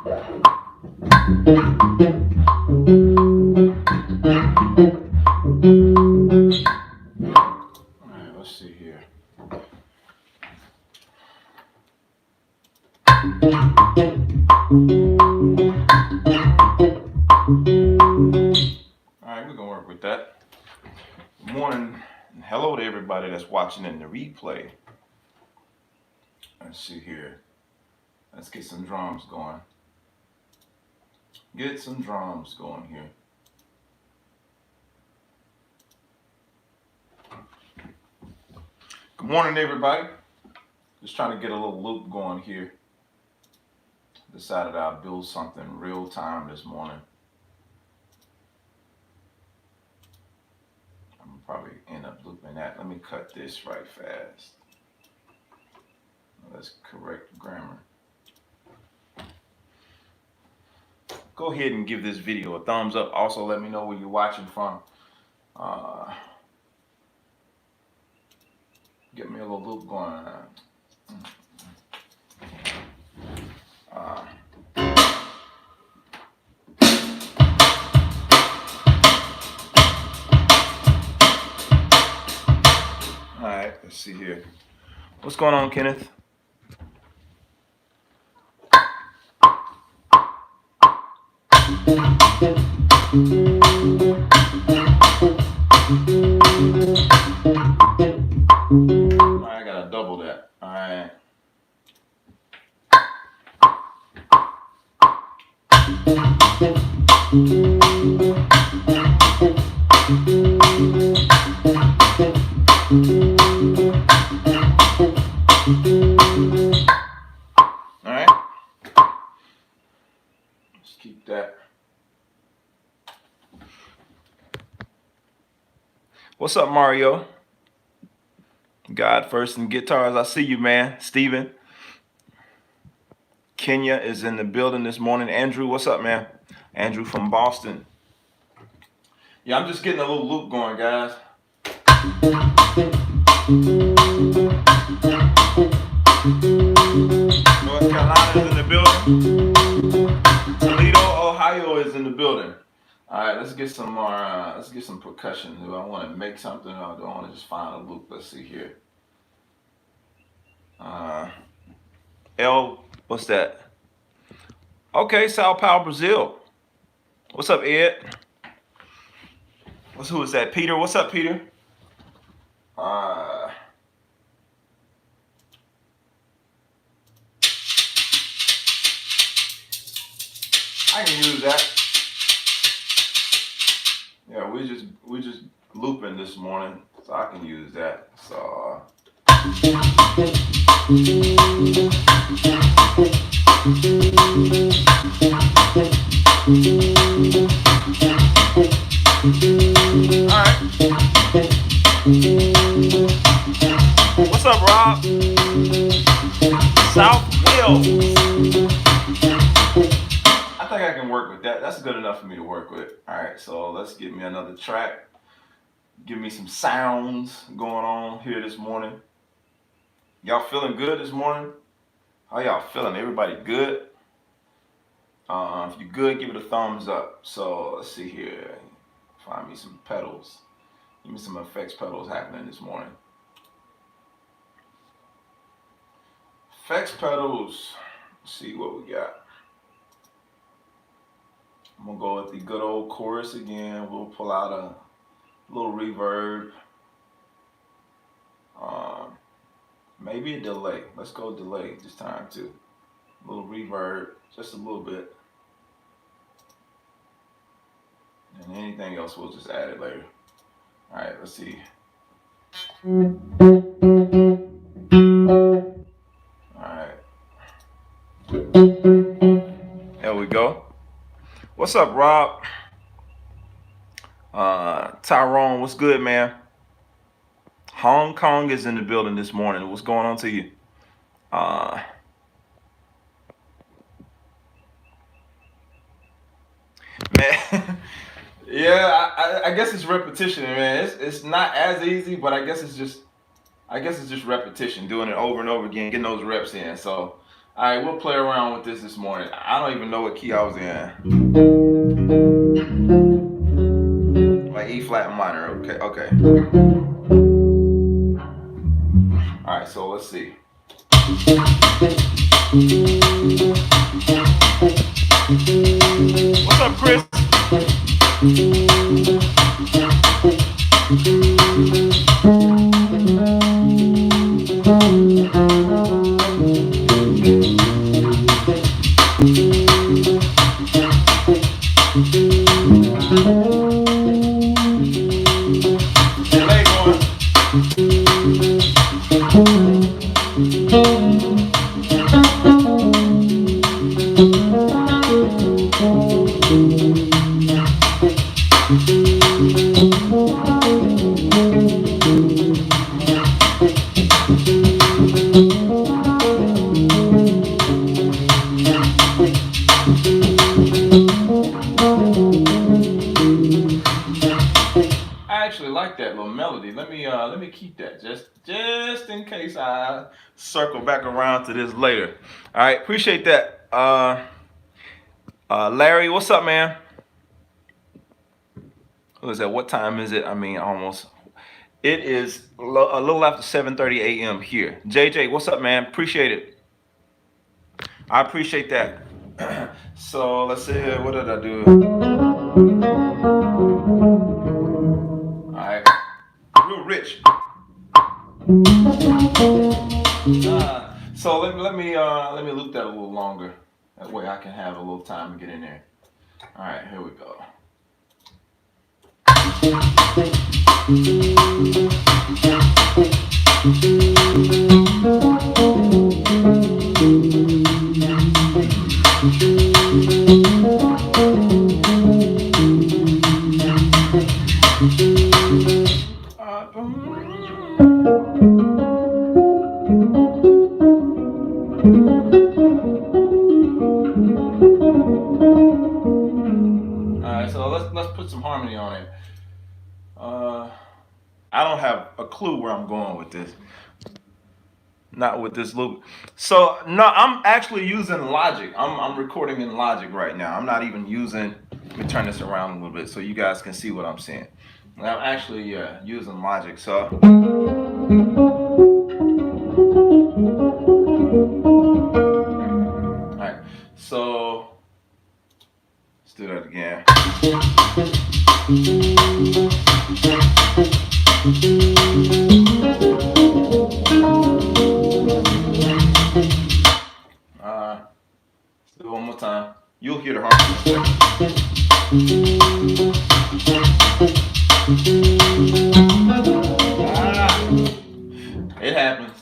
Alright, let's see here. Alright, we're gonna work with that. Good morning and hello to everybody that's watching in the replay. Let's see here. Let's get some drums going. Get some drums going here. Good morning, everybody. Just trying to get a little loop going here. Decided I'll build something real time this morning. I'm gonna probably end up looping that. Let me cut this right fast. Let's correct grammar. Go ahead and give this video a thumbs up. Also, let me know where you're watching from. Get me a little loop going. All right, let's see here. What's going on, Kenneth? Alright, I gotta double that. Alright. Alright. Let's keep that. What's up, Mario? God first and guitars. I see you, man. Steven. Kenya is in the building this morning. Andrew, what's up, man? Andrew from Boston. Yeah, I'm just getting a little loop going, guys. North Carolina is in the building. Toledo, Ohio is in the building. All right, let's get some more. Let's get some percussion. Do I want to make something, or do I want to just find a loop? Let's see here. L, what's that? Okay, Sao Paulo, Brazil. What's up, Ed? Who is that? Peter. What's up, Peter? I can use that. Yeah, we just looping this morning, so I can use that. So alright. What's up, Rob? South Wales. I think I can work with that. That's good enough for me to work with. Alright, so let's get me another track. Give me some sounds going on here this morning. Y'all feeling good this morning? How y'all feeling? Everybody good? If you're good, give it a thumbs up. So let's see here. Find me some pedals. Give me some effects pedals happening this morning. Effects pedals. Let's see what we got. I'm gonna go with the good old chorus again. We'll pull out a little reverb. Maybe a delay. Let's go delay this time too. A little reverb, just a little bit. And anything else, we'll just add it later. All right, let's see. All right. There we go. What's up, Rob? Tyrone, what's good, man? Hong Kong is in the building this morning. What's going on to you? Man, yeah, I guess it's repetition, man. It's not as easy, but I guess it's just repetition, doing it over and over again, getting those reps in. So All right, we'll play around with this morning. I don't even know what key I was in. Like E flat minor. Okay, okay. All right, so let's see. What's up, Chris? Delay going. I actually like that little melody. Let me keep that just in case I circle back around to this later. All right, appreciate that. Larry, what's up, man? Who is that? What time is it? I mean, almost. It is a little after 7:30 a.m. here. JJ, what's up, man? Appreciate it. I appreciate that. So let's see here. What did I do? All right, real rich. So let me loop that a little longer. That way I can have a little time to get in there. All right, here we go. Alright, so let's put some harmony on it. I don't have a clue where I'm going with this. Not with this loop. So no, I'm actually using Logic. I'm recording in Logic right now. I'm not even using. Let me turn this around a little bit so you guys can see what I'm saying. I'm actually using Logic. So. All right. So let's do that again. Let's do it one more time. You'll hear the harmony. It happens.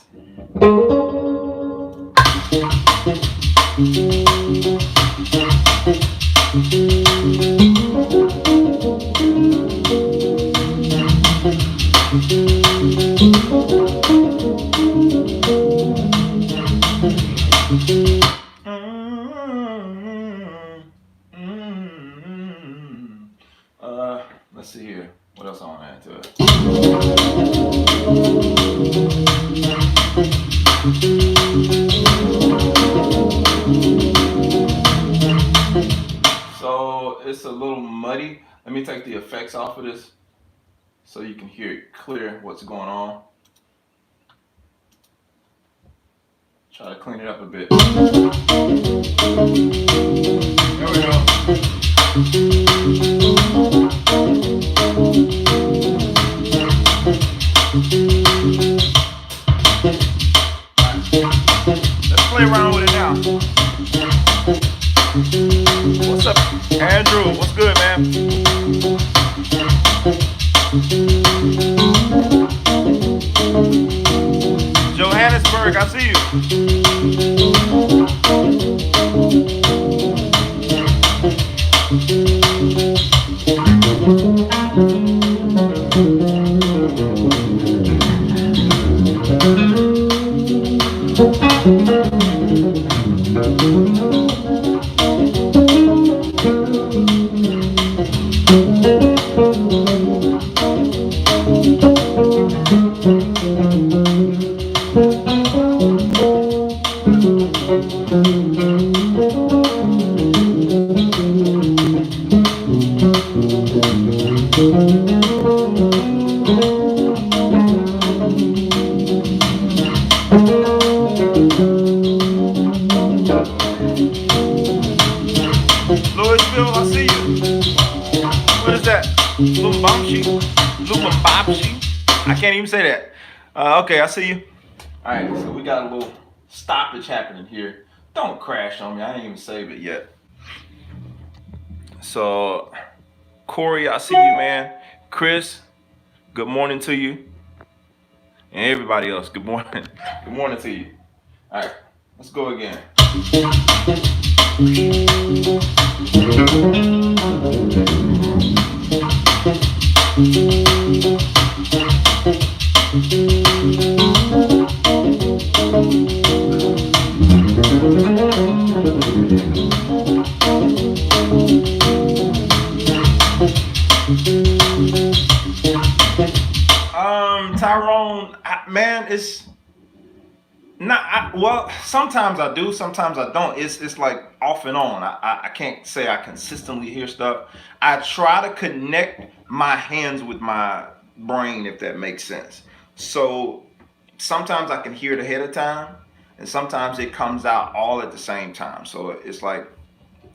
Let's see here. What else I want to add to it? So it's a little muddy. Let me take the effects off of this so you can hear it clear what's going on. Try to clean it up a bit. There we go. Let's play around with it now. What's up, Andrew? What's good, man? Johannesburg, I see you. Louisville, I see you. What is that? Lubumbashi? Lubumbashi? I can't even say that. Okay, I see you. All right, so we got a little stoppage happening here. Don't crash on me. I ain't even saved it yet. So, Corey, I see you, man. Chris, good morning to you. And everybody else, good morning. Good morning to you. All right, let's go again. Tyrone, man, it's not. Well, sometimes I do, sometimes I don't. It's like off and on. I can't say I consistently hear stuff. I try to connect my hands with my brain, if that makes sense. So sometimes I can hear it ahead of time, and sometimes it comes out all at the same time. So it's like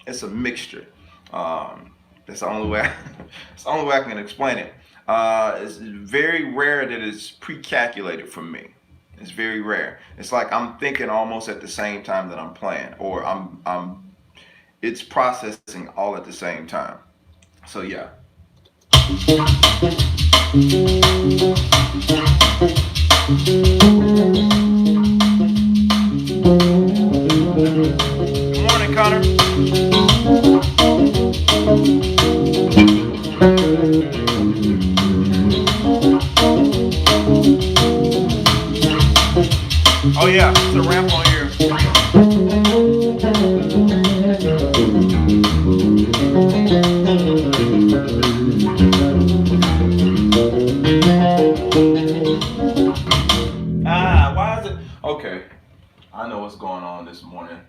it's a mixture. That's the only way. It's the only way I can explain it. It's very rare that it's pre-calculated for me. It's very rare. It's like I'm thinking almost at the same time that I'm playing, or it's processing all at the same time. So yeah. Good morning, Connor. Oh yeah, it's a ramp on here. Why is it? Okay, I know what's going on this morning.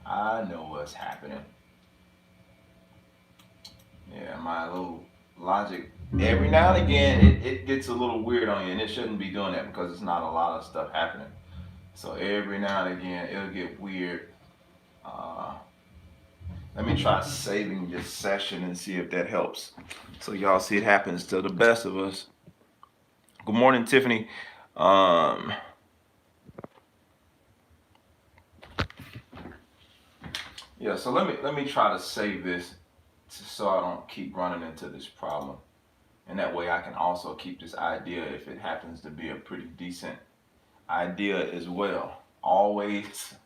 I know what's happening. Yeah, my little logic. Every now and again, it gets a little weird on you, and it shouldn't be doing that because it's not a lot of stuff happening. So every now and again, it'll get weird. Uh, Let me try saving this session and see if that helps. So y'all see it happens to the best of us. Good morning, Tiffany. Yeah, so let me try to save this so I don't keep running into this problem. And that way I can also keep this idea if it happens to be a pretty decent idea as well. Always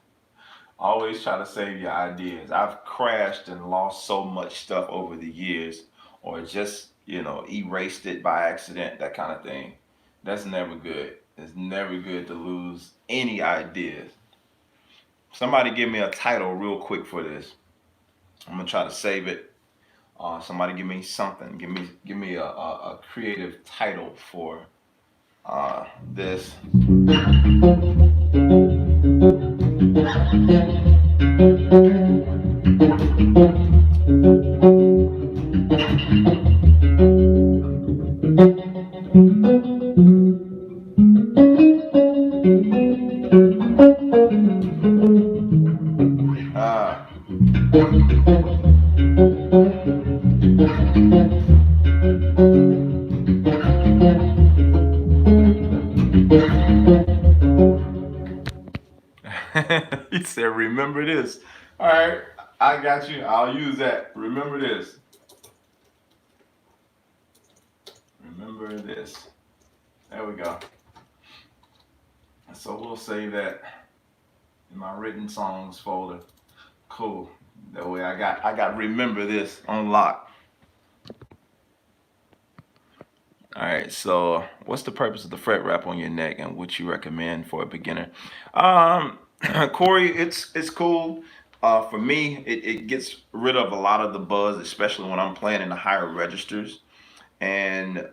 try to save your ideas. I've crashed and lost so much stuff over the years, or just, erased it by accident, that kind of thing. That's never good. It's never good to lose any ideas. Somebody give me a title real quick for this. I'm gonna try to save it. Somebody give me something. Give me a creative title for this. He said, remember this. All right, I got you. I'll use that. Remember this. Remember this. There we go. So we'll save that in my written songs folder. Cool. That way I got remember this on lock. All right, so what's the purpose of the fret wrap on your neck, and what you recommend for a beginner? Corey, it's cool. For me, it gets rid of a lot of the buzz, especially when I'm playing in the higher registers. And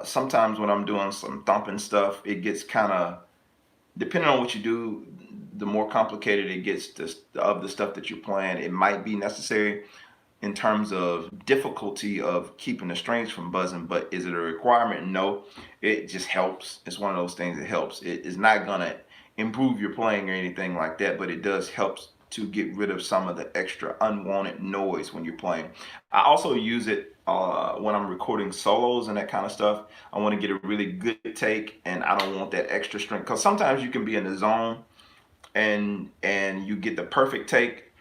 sometimes when I'm doing some thumping stuff, it gets kind of, depending on what you do, the more complicated it gets, of the stuff that you're playing, it might be necessary in terms of difficulty of keeping the strings from buzzing. But is it a requirement? No. It just helps. It's one of those things that helps. It is not gonna improve your playing or anything like that, but it does help to get rid of some of the extra unwanted noise when you're playing. I also use it when I'm recording solos and that kind of stuff. I want to get a really good take, and I don't want that extra string, because sometimes you can be in the zone and you get the perfect take,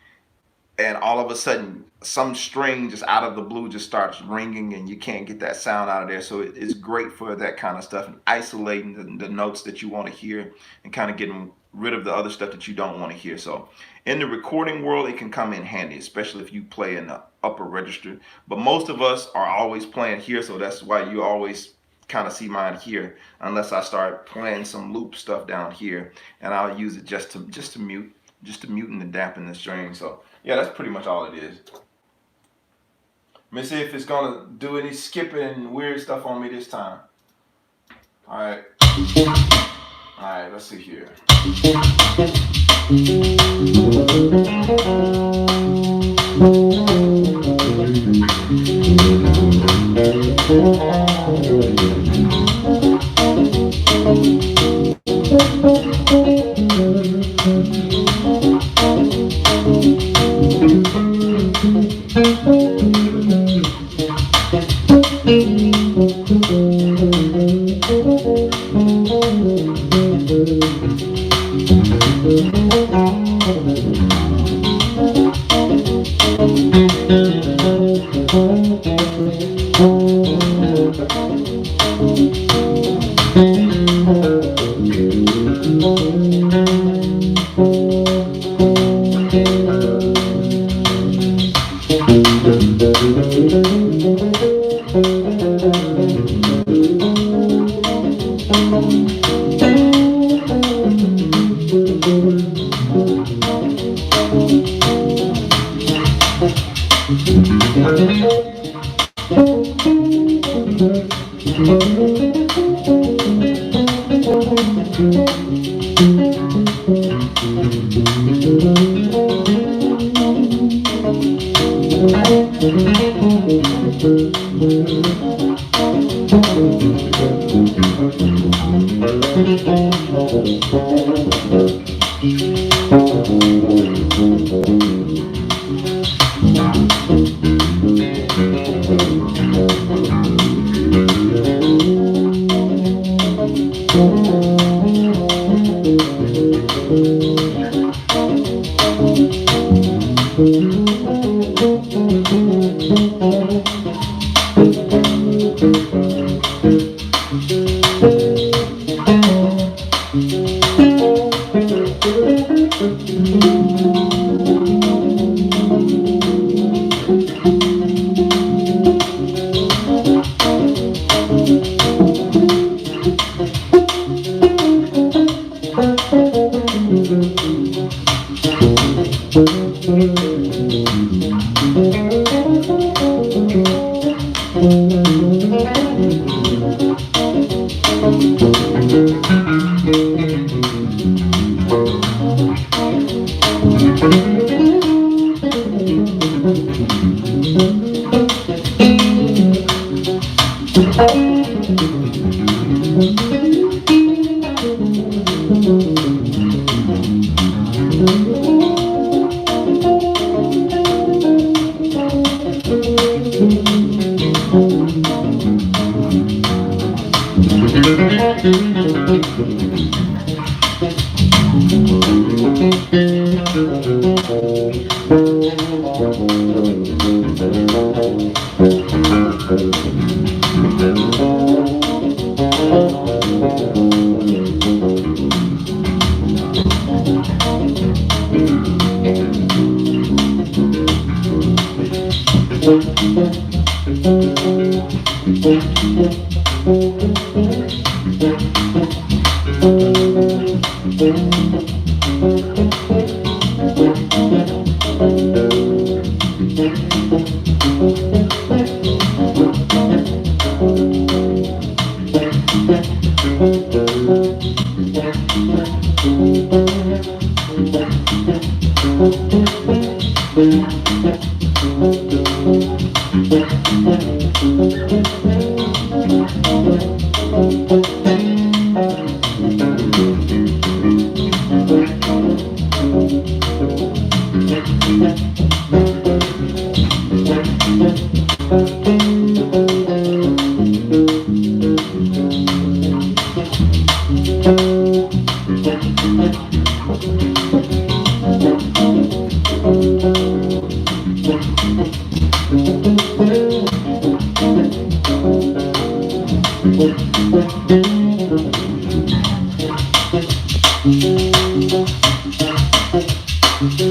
and all of a sudden some string just out of the blue just starts ringing and you can't get that sound out of there. So it's great for that kind of stuff, and isolating the notes that you want to hear and kind of getting rid of the other stuff that you don't want to hear. So in the recording world, it can come in handy, especially if you play in the upper register. But most of us are always playing here, so that's why you always kind of see mine here, unless I start playing some loop stuff down here, and I'll use it just to mute and to dampen the string. So yeah, that's pretty much all it is. Let me see if it's gonna do any skipping and weird stuff on me this time. All right, let's see here.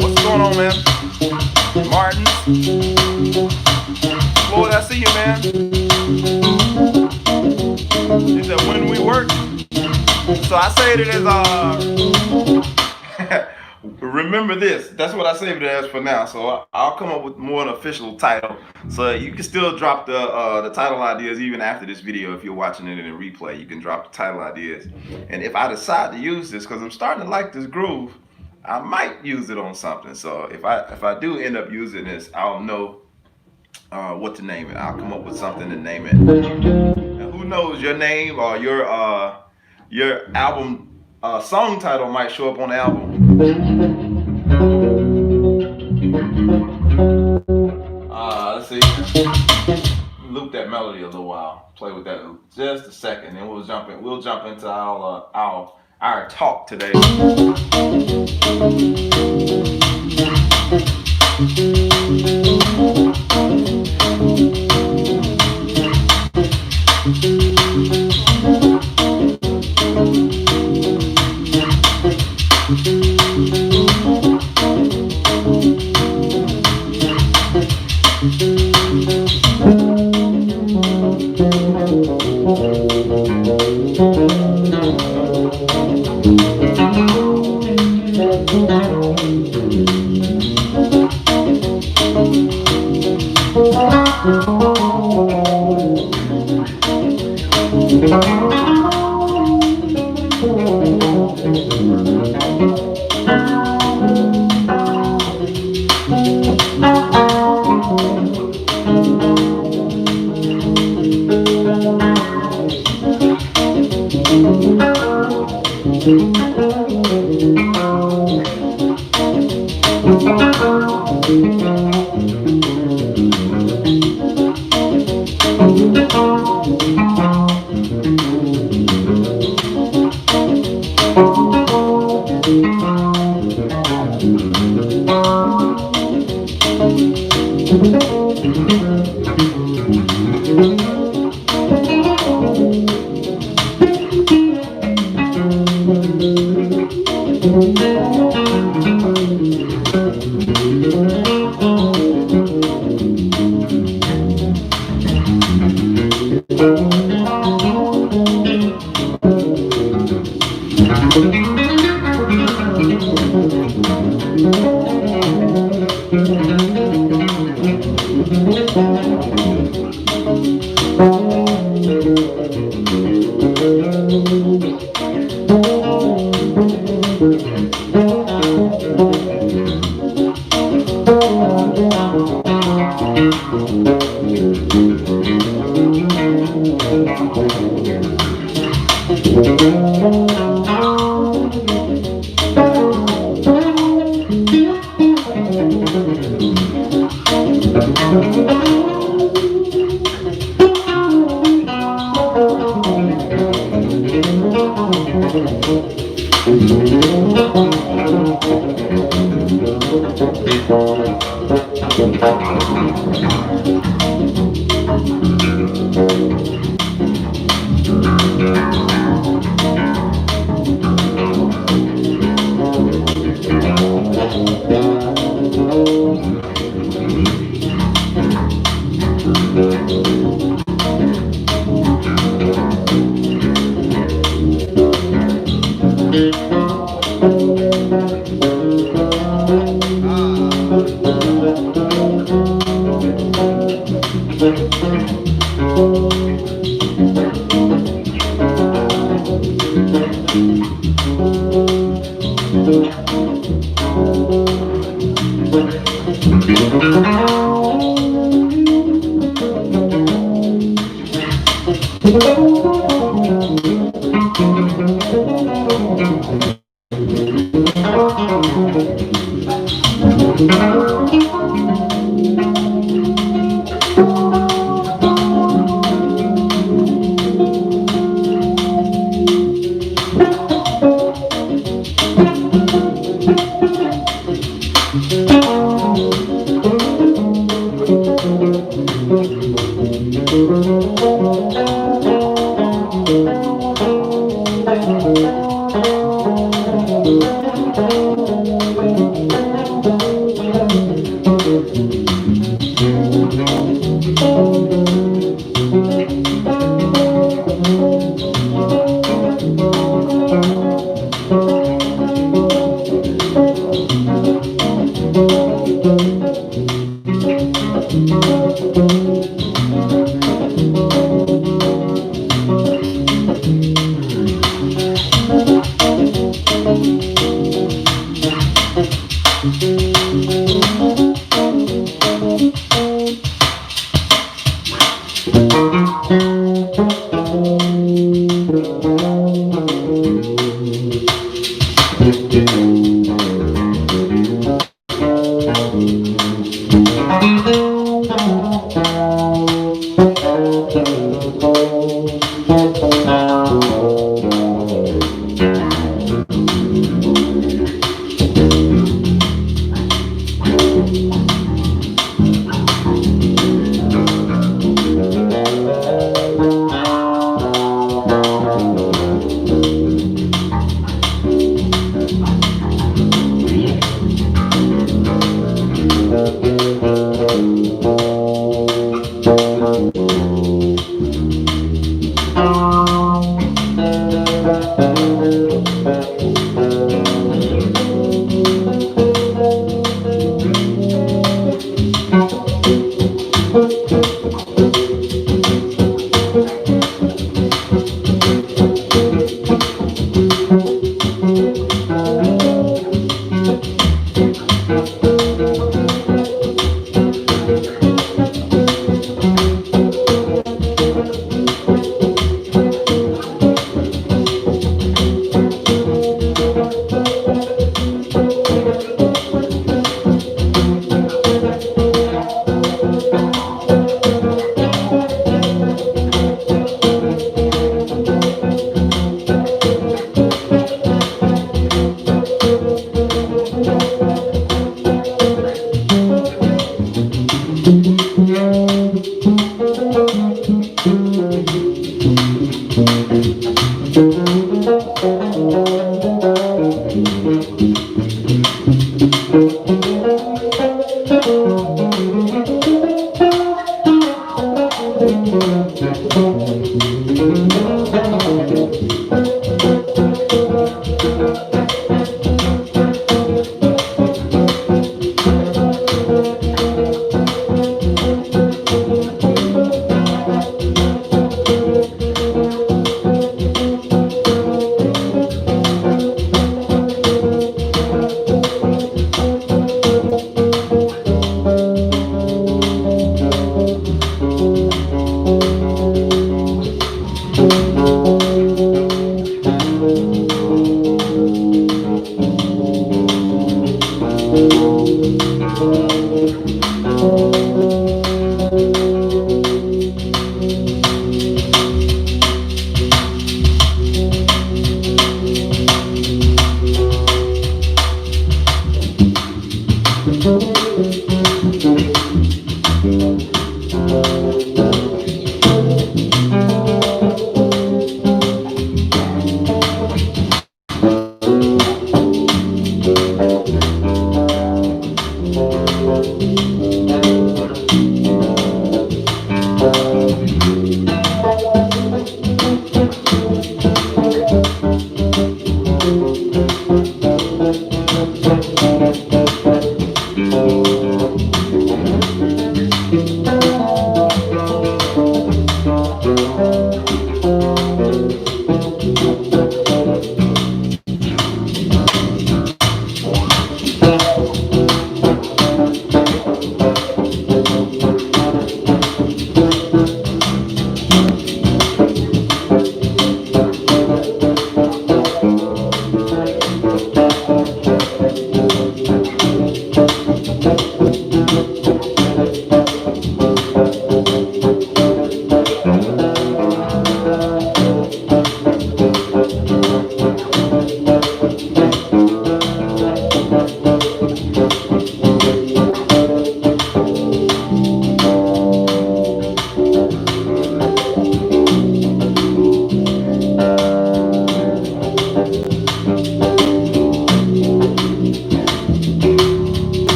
What's going on, man? Martin, Floyd, I see you, man. Is that when we work? So I say it as remember this. That's what I saved it as for now. So I'll come up with more an official title. So you can still drop the title ideas even after this video. If you're watching it in a replay, you can drop the title ideas. And if I decide to use this, because I'm starting to like this groove, I might use it on something. So if I do end up using this, I'll know what to name it. I'll come up with something to name it. And who knows, your name or your album song title might show up on the album. Let's see. Loop that melody a little while. Play with that just a second, and we'll jump into our talk today.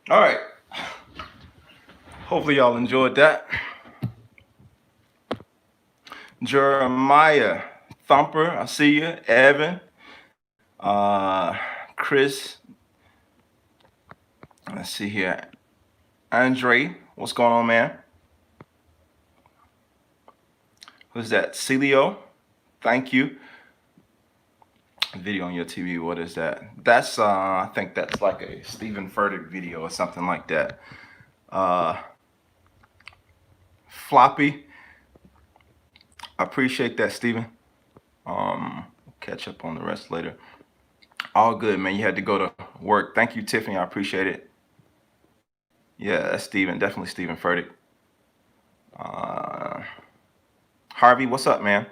All right. Hopefully y'all enjoyed that. Jeremiah Thumper, I see you. Evan, Chris. Let's see here. Andre, what's going on, man? Who's that? Celio, thank you. Video on your TV, what is that? That's I think that's like a Stephen Furtick video or something like that. Floppy, I appreciate that, Stephen. Catch up on the rest later. All good, man. You had to go to work. Thank you, Tiffany. I appreciate it. Yeah, that's Stephen. Definitely Stephen Furtick. Harvey, what's up, man?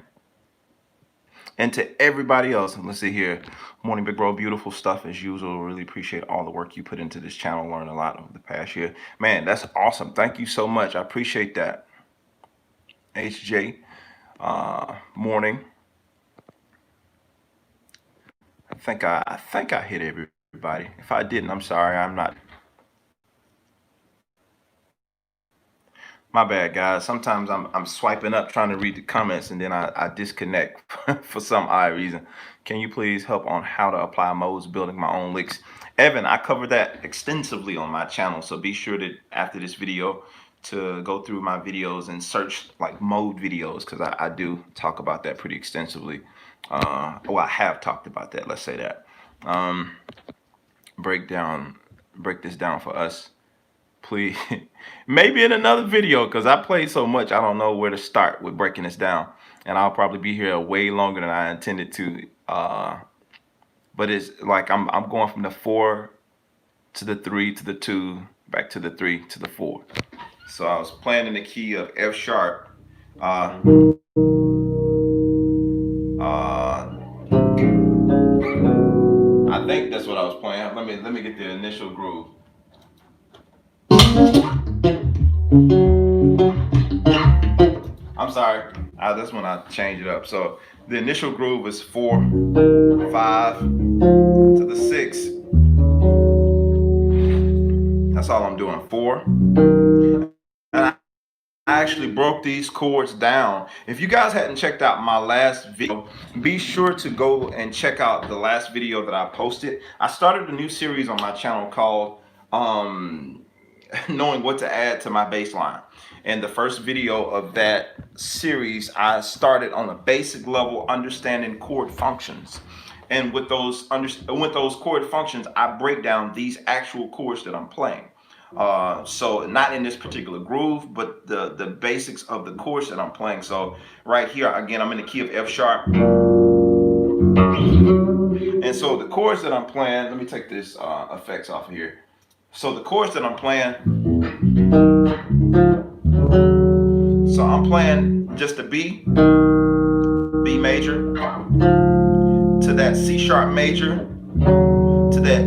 And to everybody else, let's see here. Morning, Big Bro. Beautiful stuff as usual. Really appreciate all the work you put into this channel. Learned a lot over the past year. Man, that's awesome. Thank you so much. I appreciate that. HJ, morning. I think I hit everybody. If I didn't, I'm sorry. I'm not. My bad, guys. Sometimes I'm swiping up trying to read the comments and then I disconnect for some odd reason. Can you please help on how to apply modes building my own licks? Evan, I covered that extensively on my channel, so be sure that after this video to go through my videos and search like mode videos, because I do talk about that pretty extensively. Well, I have talked about that, let's say that. Break this down for us, please. Maybe in another video, because I played so much I don't know where to start with breaking this down, and I'll probably be here way longer than I intended to. But it's like I'm going from the 4 to the 3 to the 2 back to the 3 to the 4. So I was playing in the key of F sharp. I think that's what I was playing. Let me get the initial groove. I'm sorry. That's when I change it up. So the initial groove is 4, 5 to the 6. That's all I'm doing. 4. And I actually broke these chords down. If you guys hadn't checked out my last video, be sure to go and check out the last video that I posted. I started a new series on my channel called knowing what to add to my bass line. And the first video of that series, I started on a basic level understanding chord functions. And with those chord functions, I break down these actual chords that I'm playing. So not in this particular groove, but the basics of the chords that I'm playing. So right here, again, I'm in the key of F sharp. And so the chords that I'm playing, let me take this effects off of here. So the chords that I'm playing, so I'm playing just a B major, to that C sharp major, to that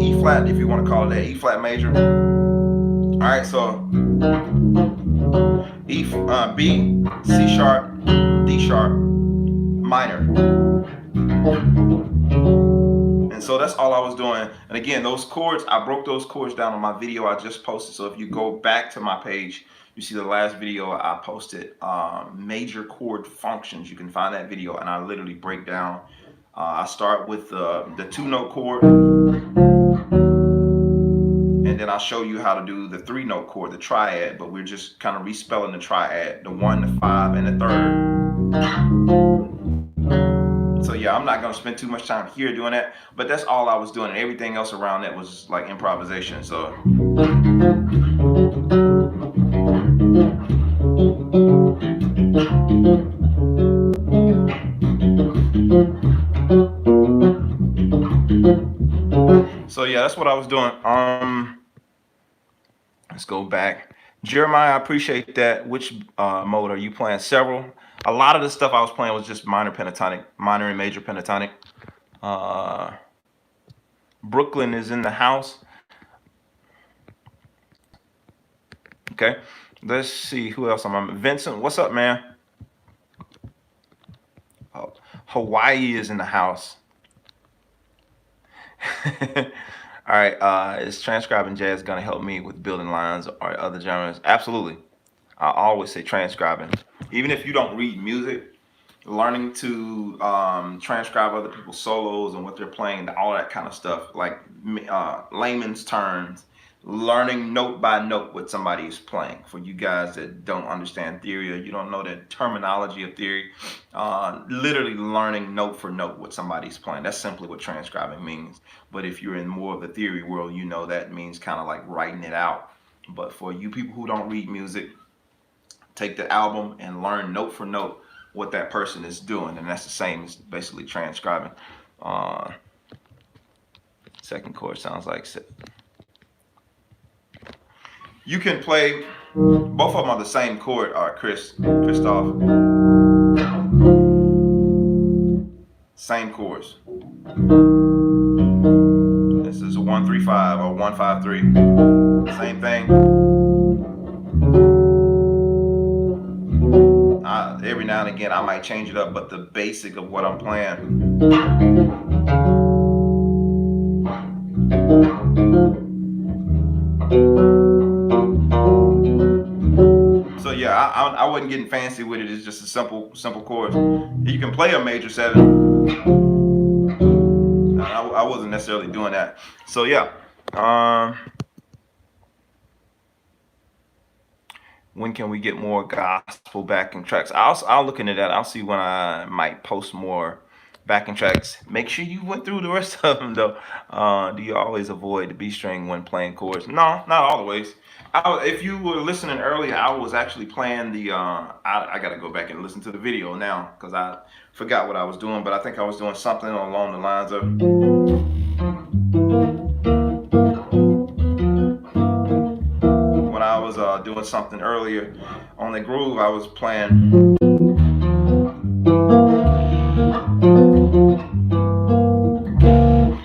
E flat, if you want to call it that, E flat major. All right, so B, C sharp, D sharp, minor. And so that's all I was doing. And again, those chords, I broke those chords down on my video I just posted. So if you go back to my page, you see the last video I posted, major chord functions. You can find that video, and I literally break down. I start with the 2-note chord, and then I'll show you how to do the 3-note chord, the triad, but we're just kind of respelling the triad, the 1, the 5, and the 3rd. So yeah, I'm not going to spend too much time here doing that, but that's all I was doing, and everything else around that was like improvisation. So yeah, that's what I was doing. Let's go back. Jeremiah, I appreciate that. Which mode are you playing? Several. A lot of the stuff I was playing was just minor pentatonic, minor and major pentatonic. Brooklyn is in the house. Okay, let's see who else I'm on. Vincent, what's up, man? Oh, Hawaii is in the house. All right, is transcribing jazz going to help me with building lines or other genres? Absolutely. I always say transcribing. Even if you don't read music, learning to transcribe other people's solos and what they're playing, all that kind of stuff, like layman's terms, learning note by note what somebody is playing. For you guys that don't understand theory or you don't know the terminology of theory, literally learning note for note what somebody's playing. That's simply what transcribing means. But if you're in more of the theory world, you know that means kind of like writing it out. But for you people who don't read music, take the album and learn note for note what that person is doing, and that's the same as basically transcribing. Second chord sounds like you can play both of them on the same chord, Christoph. Same chords. This is a 1-3-5 or 1-5-3. Same thing. Every now and again I might change it up, but the basic of what I'm playing. So yeah, I wasn't getting fancy with it. It's just a simple chords. You can play a major 7. I wasn't necessarily doing that. So yeah. When can we get more gospel backing tracks? I'll look into that. I'll see when I might post more backing tracks. Make sure you went through the rest of them though. Do you always avoid the B string when playing chords? No, not always. If you were listening earlier, I was actually playing the. I got to go back and listen to the video now because I forgot what I was doing. But I think I was doing something along the lines of. When I was doing something earlier on the groove, I was playing.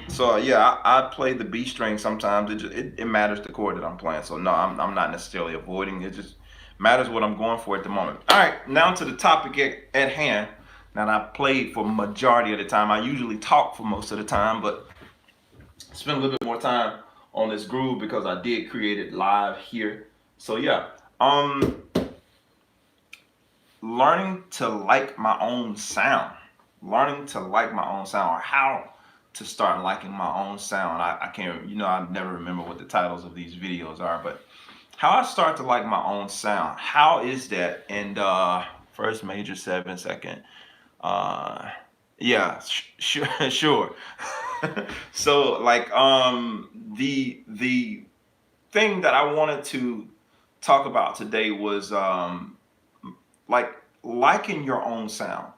So yeah, I play the B string sometimes. It matters the chord that I'm playing. So no, I'm not necessarily avoiding. It just matters what I'm going for at the moment. All right, now to the topic at hand. Now I played for majority of the time. I usually talk for most of the time, but spend a little bit more time on this groove because I did create it live here. So yeah, learning to like my own sound. Learning to like my own sound, or how to start liking my own sound. I can't, I never remember what the titles of these videos are, but how I start to like my own sound. How is that? And first major 7, second. Yeah, sure. So like the thing that I wanted to talk about today was like liking your own sound.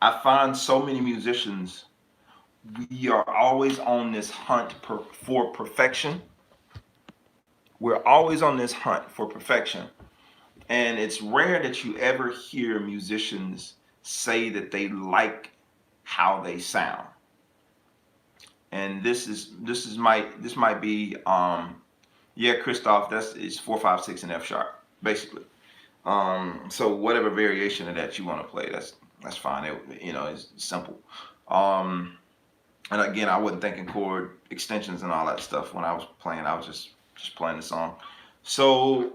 I find so many musicians, we are always on this hunt for perfection. We're always on this hunt for perfection. And it's rare that you ever hear musicians say that they like how they sound. And this might be yeah, Christoph, it's 4, 5, 6 and F sharp, basically. So whatever variation of that you want to play, that's That's fine. It's simple. Um, and again, I wasn't thinking chord extensions and all that stuff when I was playing. I was just playing the song. So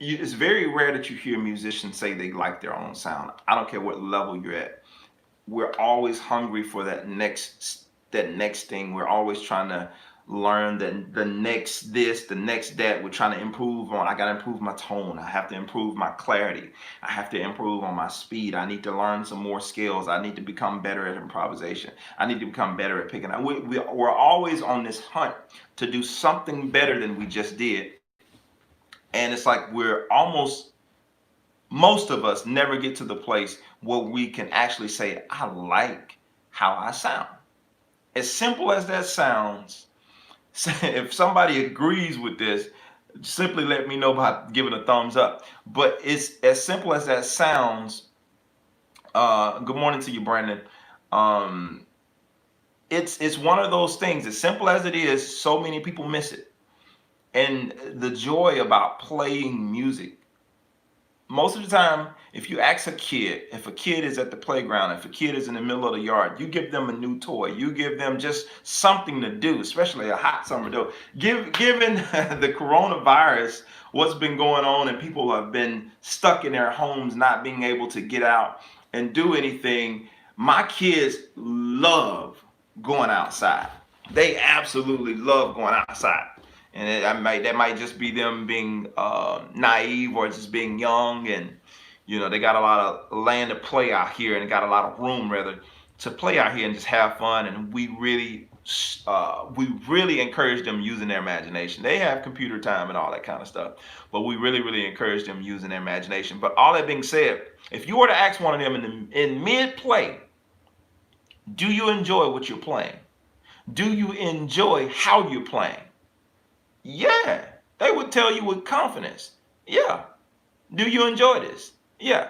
it's very rare that you hear musicians say they like their own sound. I don't care what level you're at. We're always hungry for that next thing. We're always trying to learn the next this, the next that. We're trying to improve on. I got to improve my tone. I have to improve my clarity. I have to improve on my speed. I need to learn some more skills. I need to become better at improvisation. I need to become better at picking up. We're always on this hunt to do something better than we just did. And it's like most of us never get to the place where we can actually say, I like how I sound. As simple as that sounds, if somebody agrees with this, simply let me know by giving a thumbs up. But it's as simple as that sounds. Good morning to you, Brandon. Um, it's one of those things. As simple as it is, so many people miss it. And the joy about playing music, most of the time, if you ask a kid, if a kid is at the playground, if a kid is in the middle of the yard, you give them a new toy, you give them just something to do, especially a hot summer day. Given the coronavirus, what's been going on, and people have been stuck in their homes, not being able to get out and do anything, my kids love going outside. They absolutely love going outside. And that might just be them being naive, or just being young, and they got a lot of land to play out here, and got a lot of room rather to play out here and just have fun. And we really encourage them using their imagination. They have computer time and all that kind of stuff, but we really encourage them using their imagination. But all that being said, if you were to ask one of them in mid play, do you enjoy what you're playing? Do you enjoy how you're playing? Yeah, they would tell you with confidence. Yeah. Do you enjoy this? Yeah.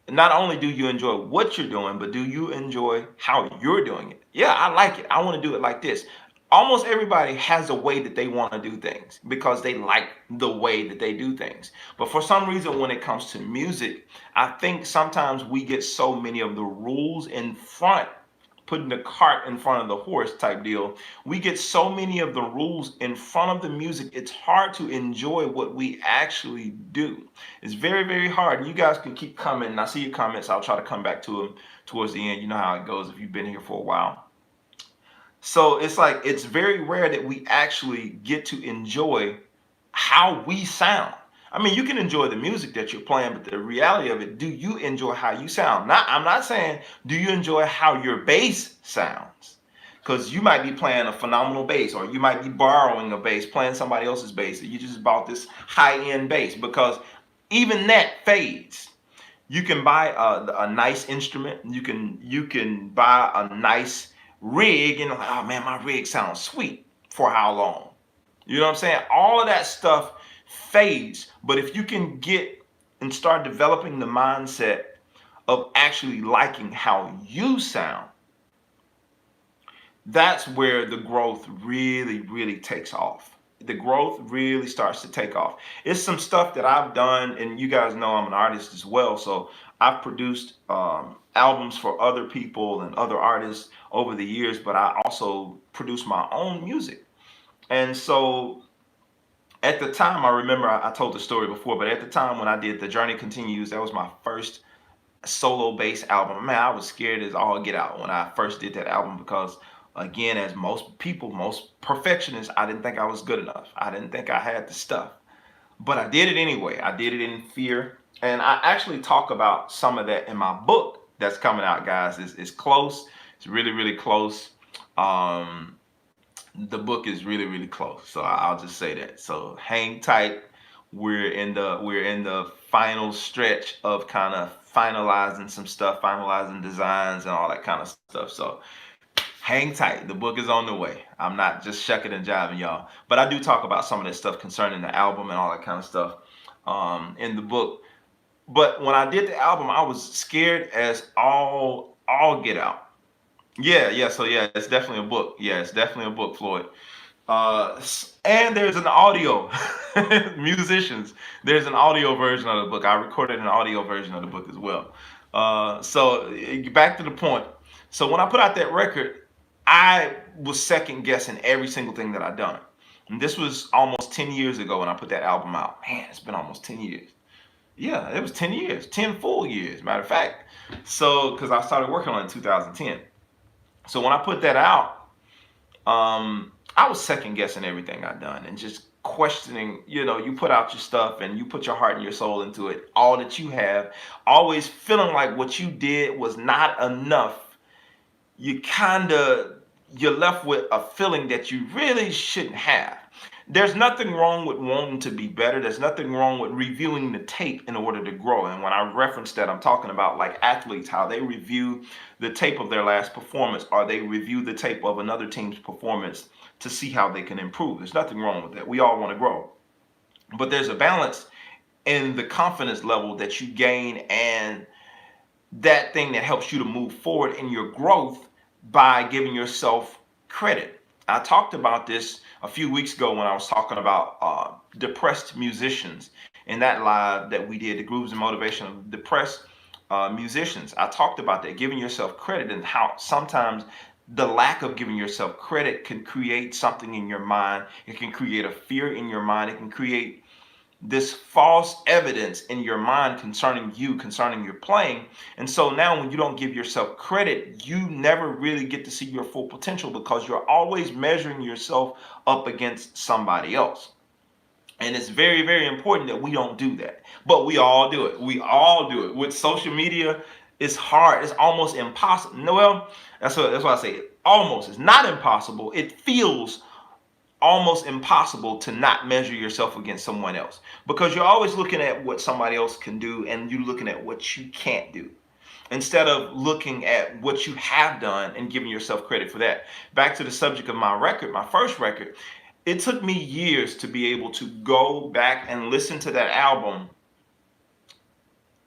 Not only do you enjoy what you're doing, but do you enjoy how you're doing it? Yeah, I like it. I want to do it like this. Almost everybody has a way that they want to do things because they like the way that they do things. But for some reason, when it comes to music, I think sometimes we get so many of the rules in front, putting the cart in front of the horse type deal. We get so many of the rules in front of the music, it's hard to enjoy what we actually do. It's very, very hard. And you guys can keep commenting. I see your comments. I'll try to come back to them towards the end. You know how it goes if you've been here for a while. So it's like, it's very rare that we actually get to enjoy how we sound. I mean, you can enjoy the music that you're playing, but the reality of it, do you enjoy how you sound? I'm not saying, do you enjoy how your bass sounds? Because you might be playing a phenomenal bass, or you might be borrowing a bass, playing somebody else's bass, and you just bought this high-end bass, because even that fades. You can buy a nice instrument. You can buy a nice rig, and like, oh man, my rig sounds sweet. For how long? You know what I'm saying? All of that stuff fades. But if you can get and start developing the mindset of actually liking how you sound, that's where the growth really, really takes off. The growth really starts to take off. It's some stuff that I've done, and you guys know I'm an artist as well. So I've produced albums for other people and other artists over the years, but I also produce my own music. And so at the time, I remember I told the story before, but at the time when I did The Journey Continues, that was my first solo bass album. Man, I was scared as all get out when I first did that album, because again, as most people, most perfectionists, I didn't think I was good enough. I didn't think I had the stuff. But I did it anyway. I did it in fear. And I actually talk about some of that in my book that's coming out, guys. It's close. It's really, really close. The book is really, really close. So I'll just say that. So hang tight. We're in the final stretch of kind of finalizing some stuff, finalizing designs and all that kind of stuff. So hang tight. The book is on the way. I'm not just shucking and jiving, y'all. But I do talk about some of that stuff concerning the album and all that kind of stuff in the book. But when I did the album, I was scared as all get out. Yeah. So yeah, it's definitely a book. Yeah, it's definitely a book, Floyd. And there's an audio, musicians. There's an audio version of the book. I recorded an audio version of the book as well. So back to the point. So when I put out that record, I was second guessing every single thing that I done. And this was almost 10 years ago when I put that album out. Man, it's been almost 10 years. Yeah, it was 10 years, 10 full years, matter of fact. So, because I started working on it in 2010. So when I put that out, I was second guessing everything I'd done and just questioning, you put out your stuff and you put your heart and your soul into it, all that you have, always feeling like what you did was not enough. You're left with a feeling that you really shouldn't have. There's nothing wrong with wanting to be better. There's nothing wrong with reviewing the tape in order to grow. And when I reference that, I'm talking about like athletes, how they review the tape of their last performance, or they review the tape of another team's performance to see how they can improve. There's nothing wrong with that. We all want to grow. But there's a balance in the confidence level that you gain and that thing that helps you to move forward in your growth by giving yourself credit. I talked about this a few weeks ago when I was talking about depressed musicians in that live that we did, the Grooves and Motivation of Depressed Musicians. I talked about that, giving yourself credit, and how sometimes the lack of giving yourself credit can create something in your mind. It can create a fear in your mind. It can create this false evidence in your mind concerning you, concerning your playing. And so now when you don't give yourself credit, you never really get to see your full potential because you're always measuring yourself up against somebody else. And it's very, very important that we don't do that. But we all do it. We all do it. With social media, it's hard. It's almost impossible. No, well, that's why I say it. Almost. It's not impossible. It feels almost impossible to not measure yourself against someone else, because you're always looking at what somebody else can do and you're looking at what you can't do instead of looking at what you have done and giving yourself credit for that. Back to the subject of my record, my first record, it took me years to be able to go back and listen to that album,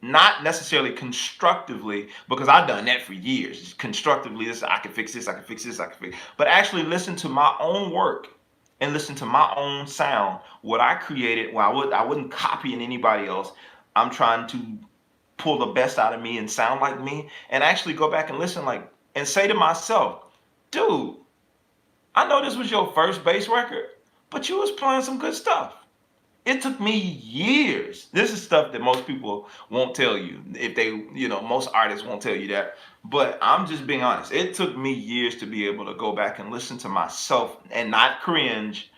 not necessarily constructively, because I've done that for years. Constructively, this I can fix this, I can fix this, I can fix, but actually listen to my own work and listen to my own sound, what I created. Well, I wouldn't copy in anybody else. I'm trying to pull the best out of me and sound like me, and actually go back and listen, like, and say to myself, dude, I know this was your first bass record, but you was playing some good stuff. It took me years. This is stuff that most people won't tell you. If they, most artists won't tell you that. But I'm just being honest. It took me years to be able to go back and listen to myself and not cringe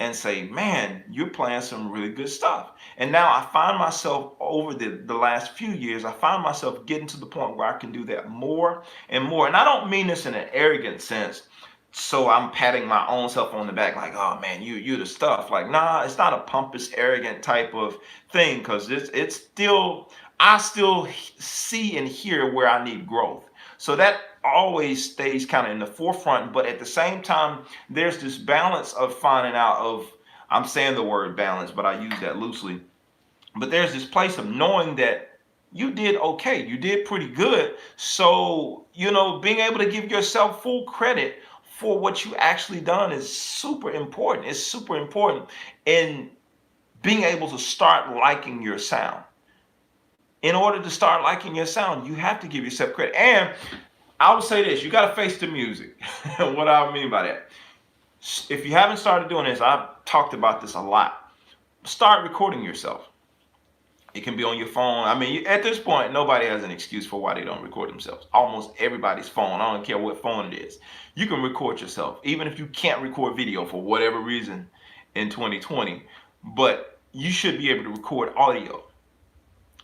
and say, man, you're playing some really good stuff. And now I find myself over the last few years, I find myself getting to the point where I can do that more and more. And I don't mean this in an arrogant sense. So I'm patting my own self on the back like, oh man, you the stuff. Like, nah, it's not a pompous, arrogant type of thing, because it's still, I still see and hear where I need growth. So that always stays kind of in the forefront. But at the same time, there's this balance of finding out of, I'm saying the word balance, but I use that loosely. But there's this place of knowing that you did okay. You did pretty good. So, being able to give yourself full credit for what you actually done is super important. It's super important in being able to start liking your sound. In order to start liking your sound, you have to give yourself credit. And I would say this, you got to face the music. What I mean by that, if you haven't started doing this, I've talked about this a lot. Start recording yourself. It can be on your phone. I mean, at this point, nobody has an excuse for why they don't record themselves. Almost everybody's phone. I don't care what phone it is. You can record yourself, even if you can't record video for whatever reason in 2020. But you should be able to record audio.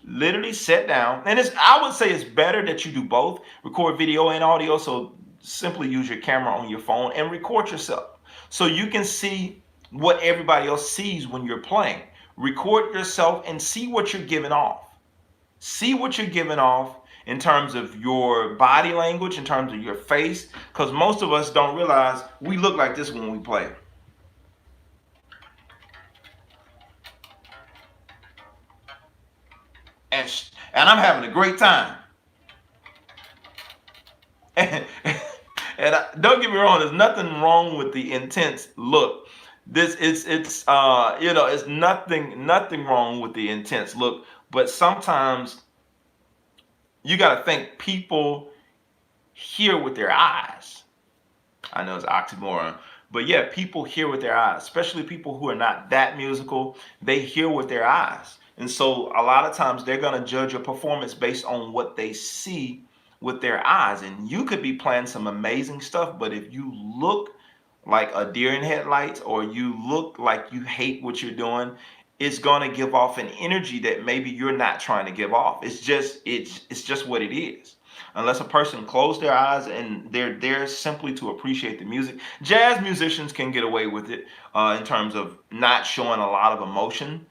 Literally sit down. And I would say it's better that you do both, record video and audio. So simply use your camera on your phone and record yourself so you can see what everybody else sees when you're playing. Record yourself and see what you're giving off. See what you're giving off in terms of your body language, in terms of your face, because most of us don't realize we look like this when we play. And I'm having a great time. And don't get me wrong, there's nothing wrong with the intense look. It's nothing wrong with the intense look, but sometimes you got to think people hear with their eyes. I know it's oxymoron, but yeah, people hear with their eyes, especially people who are not that musical. They hear with their eyes. And so a lot of times they're going to judge your performance based on what they see with their eyes. And you could be playing some amazing stuff, but if you look like a deer in headlights or you look like you hate what you're doing, it's going to give off an energy that maybe you're not trying to give off. It's just what it is. Unless a person closes their eyes and they're there simply to appreciate the music. Jazz musicians can get away with it in terms of not showing a lot of emotion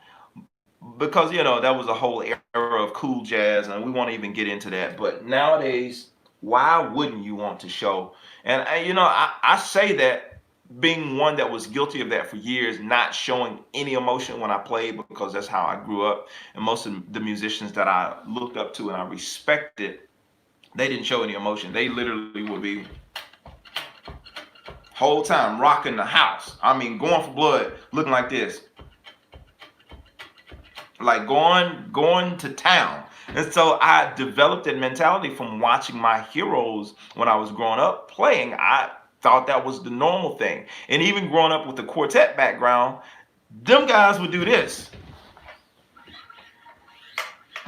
because that was a whole era of cool jazz, and we won't even get into that. But nowadays, why wouldn't you want to show? And I say that being one that was guilty of that for years, not showing any emotion when I played because that's how I grew up. And most of the musicians that I looked up to and I respected, they didn't show any emotion. They literally would be whole time rocking the house. I mean, going for blood, looking like this, like going to town. And so I developed that mentality from watching my heroes when I was growing up playing. I thought that was the normal thing. And even growing up with the quartet background, them guys would do this.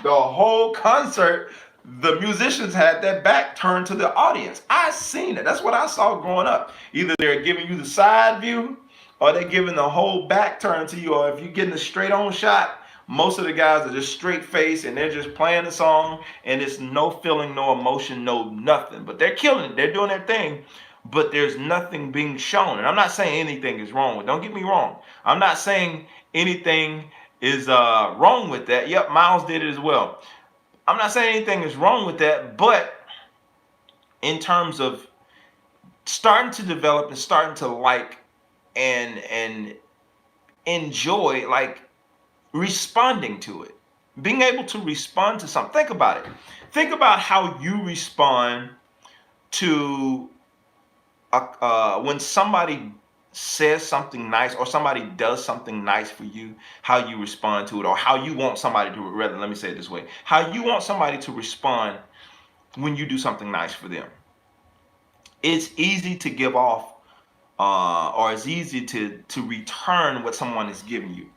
The whole concert, the musicians had their back turned to the audience. I seen it. That's what I saw growing up. Either they're giving you the side view or they're giving the whole back turn to you. Or if you're getting a straight on shot, most of the guys are just straight face and they're just playing the song and it's no feeling, no emotion, no nothing. But they're killing it. They're doing their thing. But there's nothing being shown. And I'm not saying anything is wrong with it. Don't get me wrong. I'm not saying anything is wrong with that. Yep, Miles did it as well. I'm not saying anything is wrong with that, but in terms of starting to develop and starting to like and enjoy, like responding to it, being able to respond to something. Think about it. Think about how you respond to when somebody says something nice or somebody does something nice for you, how you respond to it, or how you want somebody to, rather, let me say it this way, how you want somebody to respond when you do something nice for them. It's easy to give off or it's easy to return what someone is giving you.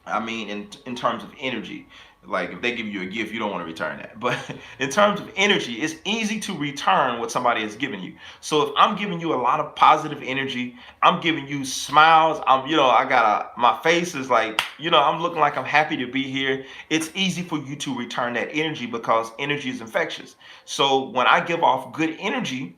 I mean, in terms of energy, like if they give you a gift, you don't want to return that. But in terms of energy, it's easy to return what somebody has given you. So if I'm giving you a lot of positive energy, I'm giving you smiles. My face is like, I'm looking like I'm happy to be here. It's easy for you to return that energy because energy is infectious. So when I give off good energy,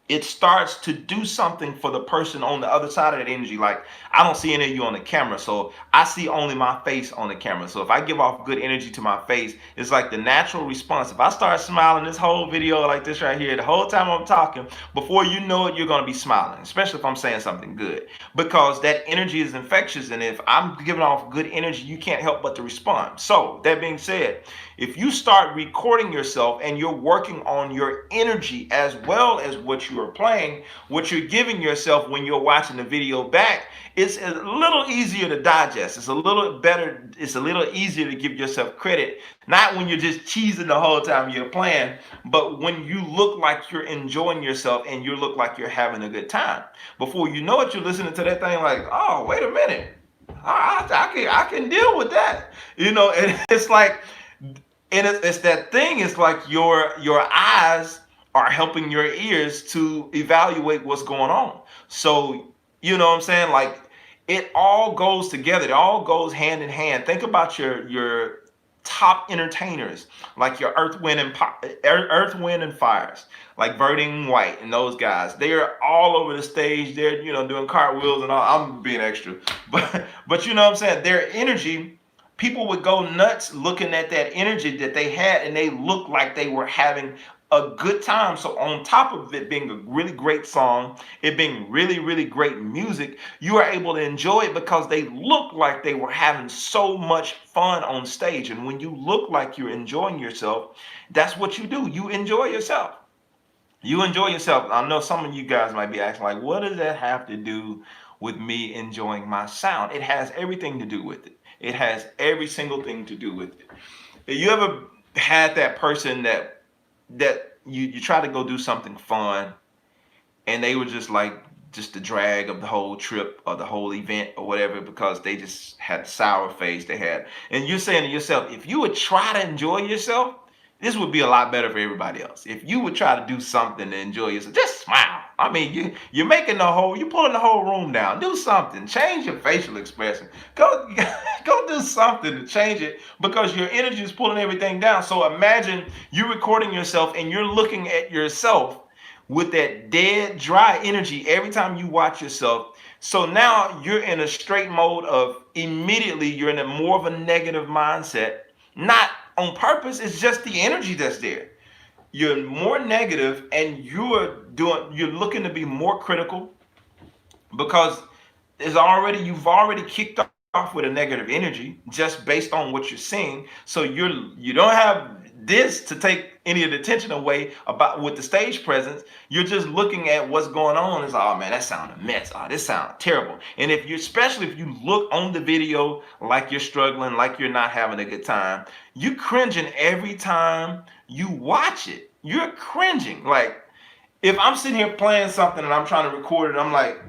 it starts to do something for the person on the other side of that energy. Like, I don't see any of you on the camera, so I see only my face on the camera. So if I give off good energy to my face, it's like the natural response. If I start smiling this whole video like this right here, the whole time I'm talking, before you know it, you're going to be smiling, especially if I'm saying something good, because that energy is infectious. And if I'm giving off good energy, you can't help but to respond. So that being said, if you start recording yourself and you're working on your energy as well as what you are playing, what you're giving yourself when you're watching the video back, it's a little easier to digest. It's a little better. It's a little easier to give yourself credit. Not when you're just cheesing the whole time you're playing, but when you look like you're enjoying yourself and you look like you're having a good time. Before you know it, you're listening to that thing like, oh, wait a minute. I can deal with that. And it's like, and it's that thing. It's like your eyes are helping your ears to evaluate what's going on. So you know what I'm saying? Like, it all goes together. It all goes hand in hand. Think about your top entertainers, like your Earth, Wind, and Fires, like Verding White and those guys. They are all over the stage. They're doing cartwheels and all. I'm being extra, but you know what I'm saying? Their energy. People would go nuts looking at that energy that they had, and they looked like they were having a good time. So on top of it being a really great song, it being really, really great music, you are able to enjoy it because they look like they were having so much fun on stage. And when you look like you're enjoying yourself, that's what you do. You enjoy yourself. You enjoy yourself. I know some of you guys might be asking, like, what does that have to do with me enjoying my sound? It has everything to do with it. It has every single thing to do with it. You ever had that person that you try to go do something fun, and they were just like just the drag of the whole trip or the whole event or whatever, because they just had the sour face they had. And you're saying to yourself, if you would try to enjoy yourself, this would be a lot better for everybody else. If you would try to do something to enjoy yourself, just smile. I mean, you're pulling the whole room down. Do something. Change your facial expression. Go do something to change it, because your energy is pulling everything down. So imagine you recording yourself and you're looking at yourself with that dead, dry energy every time you watch yourself. So now you're in a straight mode of immediately you're in a more of a negative mindset, not on purpose. It's just the energy that's there. You're more negative, and you're looking to be more critical, because you've already kicked off with a negative energy just based on what you're seeing. So you don't have this to take any of the attention away about with the stage presence. You're just looking at what's going on. It's like, oh man, that sounded a mess. Oh, this sounded terrible. And especially if you look on the video like you're struggling, like you're not having a good time, you cringing every time you watch it. You're cringing. Like, if I'm sitting here playing something and I'm trying to record it, I'm like,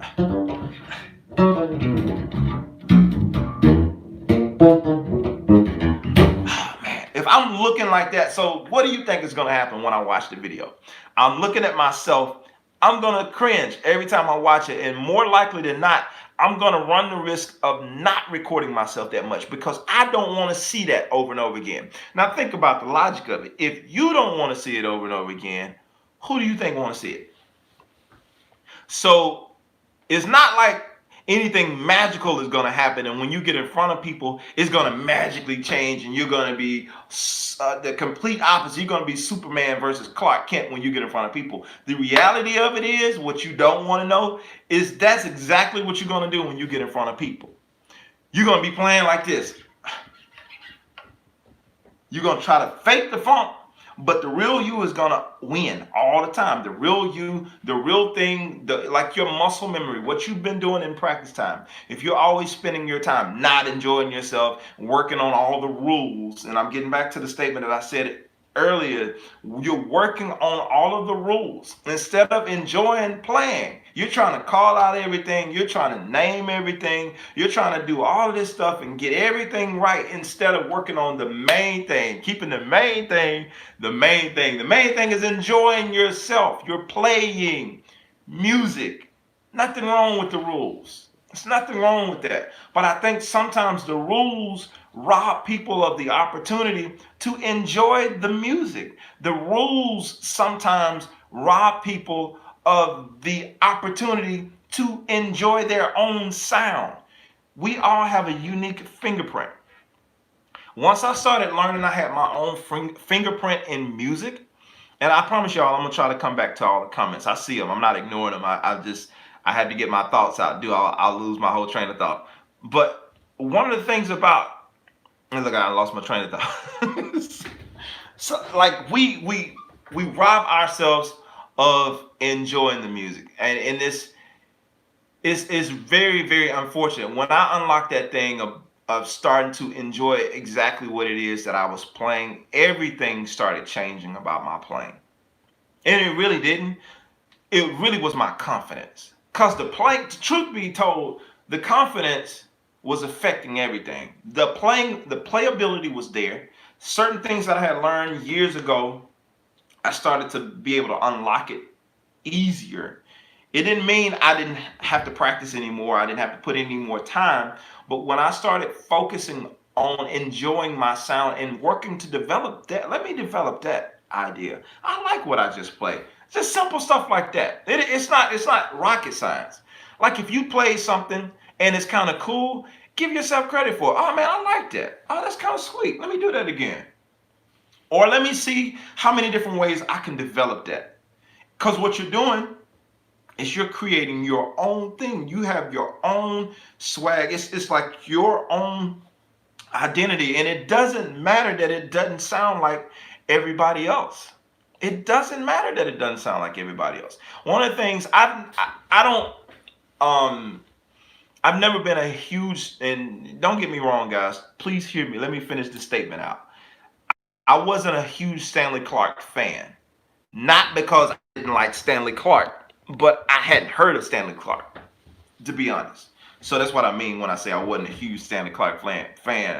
if I'm looking like that, so what do you think is going to happen when I watch the video? I'm looking at myself. I'm going to cringe every time I watch it. And more likely than not, I'm going to run the risk of not recording myself that much, because I don't want to see that over and over again. Now, think about the logic of it. If you don't want to see it over and over again, who do you think want to see it? So it's not like anything magical is going to happen, and when you get in front of people, it's going to magically change, and you're going to be the complete opposite. You're going to be Superman versus Clark Kent when you get in front of people. The reality of it is, what you don't want to know is that's exactly what you're going to do when you get in front of people. You're going to be playing like this. You're going to try to fake the funk, but the real you is going to win all the time. The real you, the real thing, like your muscle memory, what you've been doing in practice time. If you're always spending your time not enjoying yourself, working on all the rules, and I'm getting back to the statement that I said earlier, you're working on all of the rules instead of enjoying playing. You're trying to call out everything. You're trying to name everything. You're trying to do all of this stuff and get everything right, instead of working on the main thing, keeping the main thing the main thing. The main thing is enjoying yourself. You're playing music. Nothing wrong with the rules. There's nothing wrong with that. But I think sometimes the rules rob people of the opportunity to enjoy the music. The rules sometimes rob people of the opportunity to enjoy their own sound. We all have a unique fingerprint. Once I started learning, I had my own fingerprint in music. And I promise y'all, I'm gonna try to come back to all the comments. I see them. I'm not ignoring them. I had to get my thoughts out. I'll lose my whole train of thought. But one of the things about, look, I lost my train of thought. So like we rob ourselves of enjoying the music, and this is very, very unfortunate. When I unlocked that thing of starting to enjoy exactly what it is that I was playing, everything started changing about my playing. And it really didn't. It really was my confidence. Because truth be told, the confidence was affecting everything. The playability was there. Certain things that I had learned years ago, I started to be able to unlock it easier. It didn't mean I didn't have to practice anymore. I didn't have to put any more time. But when I started focusing on enjoying my sound and working to develop that, let me develop that idea. I like what I just played. Just simple stuff like that. It's not rocket science. Like if you play something and it's kind of cool, give yourself credit for it. Oh man, I like that. Oh, that's kind of sweet. Let me do that again. Or let me see how many different ways I can develop that. Because what you're doing is you're creating your own thing. You have your own swag. It's like your own identity. And it doesn't matter that it doesn't sound like everybody else. It doesn't matter that it doesn't sound like everybody else. One of the things I don't I've never been a huge, and don't get me wrong, guys, please hear me. Let me finish this statement out. I wasn't a huge Stanley Clark fan. Not because I didn't like Stanley Clark, but I hadn't heard of Stanley Clark, to be honest. So that's what I mean when I say I wasn't a huge Stanley Clark fan,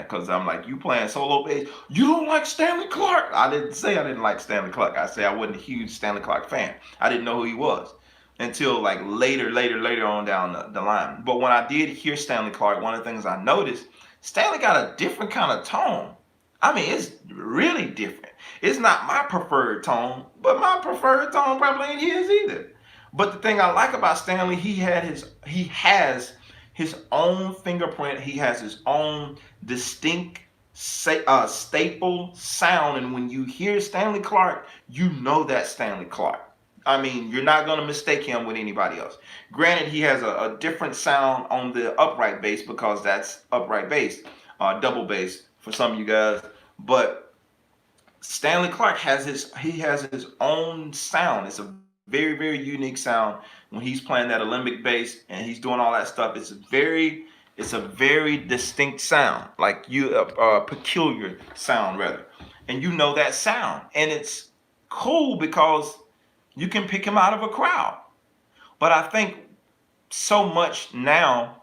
because I'm like, you playing solo bass, you don't like Stanley Clark. I didn't say I didn't like Stanley Clark. I say I wasn't a huge Stanley Clark fan. I didn't know who he was until like later on down the line. But when I did hear Stanley Clark, one of the things I noticed, Stanley got a different kind of tone. I mean, it's really different. It's not my preferred tone, but my preferred tone probably ain't his either. But the thing I like about Stanley, he has his own fingerprint. He has his own distinct staple sound, and when you hear Stanley Clark, you know that's Stanley Clark. I mean, you're not going to mistake him with anybody else. Granted, he has a different sound on the upright bass because that's upright bass, double bass for some of you guys. But Stanley Clark has his own sound. It's a very unique sound when he's playing that Olympic bass and he's doing all that stuff. It's a very distinct sound, like peculiar sound rather, and you know that sound, and it's cool because you can pick him out of a crowd. But I think so much now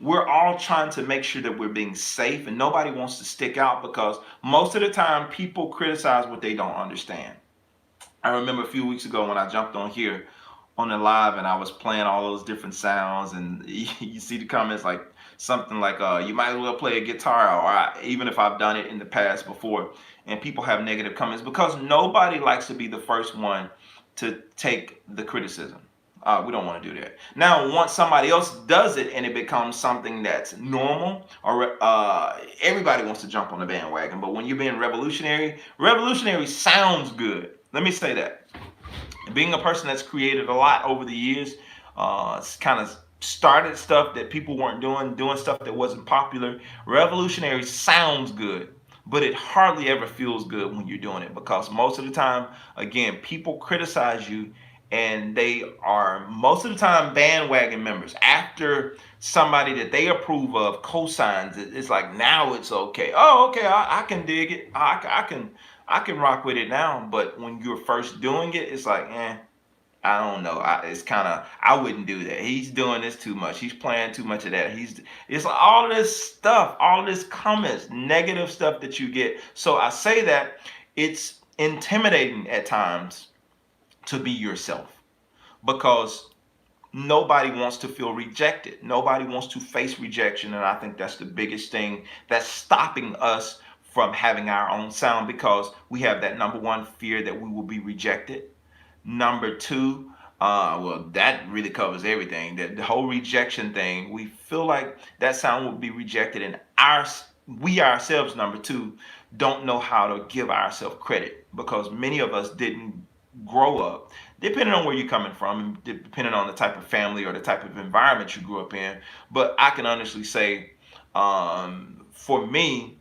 we're all trying to make sure that we're being safe, and nobody wants to stick out because most of the time people criticize what they don't understand. I remember a few weeks ago when I jumped on here on the live and I was playing all those different sounds, and you see the comments like something like you might as well play a guitar, or even if I've done it in the past before, and people have negative comments because nobody likes to be the first one to take the criticism. We don't want to do that. Now, once somebody else does it and it becomes something that's normal, or everybody wants to jump on the bandwagon. But when you're being revolutionary, revolutionary sounds good. Let me say that. Being a person that's created a lot over the years, it's kind of started stuff that people weren't doing stuff that wasn't popular. Revolutionary sounds good, but it hardly ever feels good when you're doing it because most of the time, again, people criticize you and they are most of the time bandwagon members. After somebody that they approve of co-signs it, it's like now it's okay. Oh, okay, I can dig it. I can rock with it now. But when you're first doing it, it's like, I don't know. It's kind of, I wouldn't do that. He's doing this too much. He's playing too much of that. It's like all this stuff, all this comments, negative stuff that you get. So I say that it's intimidating at times to be yourself because nobody wants to feel rejected. Nobody wants to face rejection. And I think that's the biggest thing that's stopping us from having our own sound because we have that number one fear that we will be rejected. Number two, well, that really covers everything. That the whole rejection thing, we feel like that sound will be rejected, and we ourselves, number two, don't know how to give ourselves credit because many of us didn't grow up, depending on where you're coming from, depending on the type of family or the type of environment you grew up in. But I can honestly say, for me,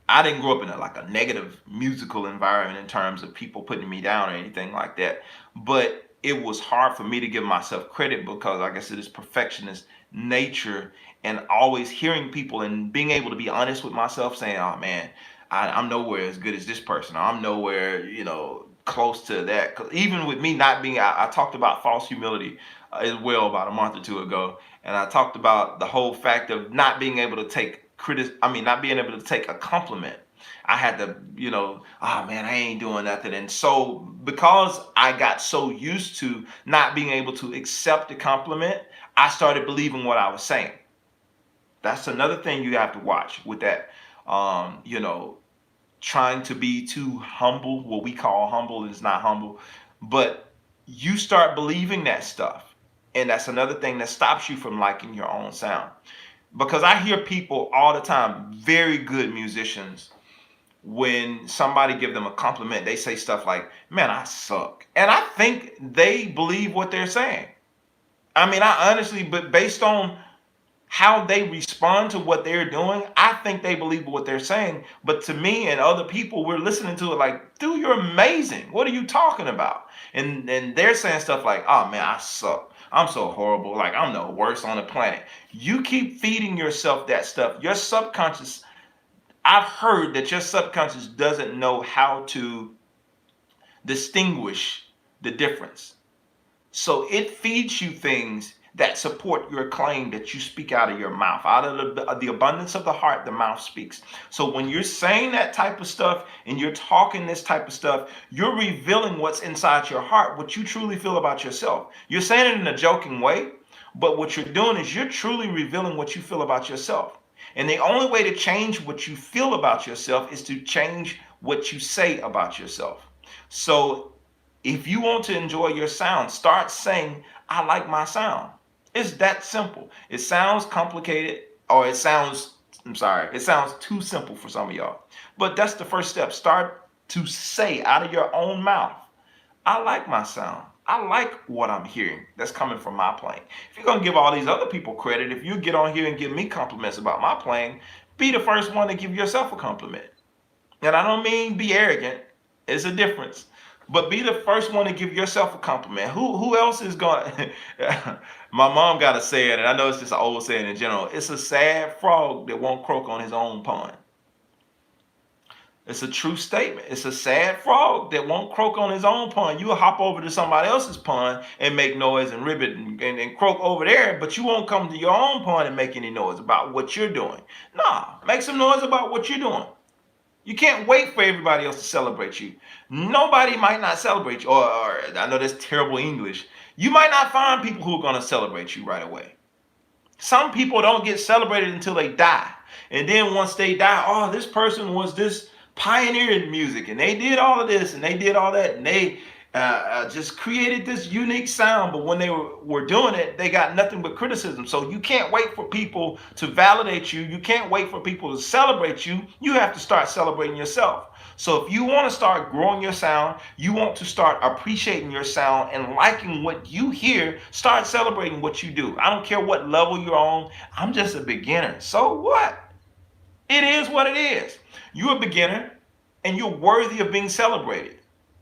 I didn't grow up in like a negative musical environment in terms of people putting me down or anything like that. But it was hard for me to give myself credit because, like I said, it's perfectionist nature and always hearing people and being able to be honest with myself saying, oh man, I'm nowhere as good as this person. I'm nowhere, close to that. 'Cause even with me not being, I talked about false humility as well about a month or two ago. And I talked about the whole fact of not being able to take not being able to take a compliment. I had to, oh man, I ain't doing nothing. And so because I got so used to not being able to accept a compliment, I started believing what I was saying. That's another thing you have to watch with that. Trying to be too humble, what we call humble is not humble, but you start believing that stuff. And that's another thing that stops you from liking your own sound. Because I hear people all the time, very good musicians, when somebody give them a compliment, they say stuff like, man, I suck. And I think they believe what they're saying. I mean, I honestly, but based on how they respond to what they're doing, I think they believe what they're saying. But to me and other people, we're listening to it like, dude, you're amazing. What are you talking about? And they're saying stuff like, oh man, I suck. I'm so horrible. Like I'm the worst on the planet. You keep feeding yourself that stuff. Your subconscious, I've heard that your subconscious doesn't know how to distinguish the difference. So it feeds you things that support your claim that you speak out of your mouth. Out of the abundance of the heart, the mouth speaks. So when you're saying that type of stuff and you're talking this type of stuff, you're revealing what's inside your heart, what you truly feel about yourself. You're saying it in a joking way, but what you're doing is you're truly revealing what you feel about yourself. And the only way to change what you feel about yourself is to change what you say about yourself. So if you want to enjoy your sound, start saying, I like my sound. It's that simple. It sounds complicated, or it sounds too simple for some of y'all. But that's the first step. Start to say out of your own mouth, I like my sound. I like what I'm hearing that's coming from my playing. If you're going to give all these other people credit, if you get on here and give me compliments about my playing, be the first one to give yourself a compliment. And I don't mean be arrogant. It's a difference. But be the first one to give yourself a compliment. Who else is going My mom got to say it, and I know it's just an old saying in general. It's a sad frog that won't croak on his own pond. It's a true statement. It's a sad frog that won't croak on his own pond. You'll hop over to somebody else's pond and make noise and ribbit and croak over there, but you won't come to your own pond and make any noise about what you're doing. Nah, make some noise about what you're doing. You can't wait for everybody else to celebrate you. Nobody might not celebrate you. Or I know that's terrible English. You might not find people who are going to celebrate you right away. Some people don't get celebrated until they die. And then once they die, oh, this person was this pioneer in music, and they did all of this, and they did all that, and they just created this unique sound. But when they were doing it, they got nothing but criticism. So you can't wait for people to validate you. You can't wait for people to celebrate you. You have to start celebrating yourself. So if you want to start growing your sound, you want to start appreciating your sound and liking what you hear, start celebrating what you do. I don't care what level you're on. I'm just a beginner. So what? It is what it is. You're a beginner and you're worthy of being celebrated.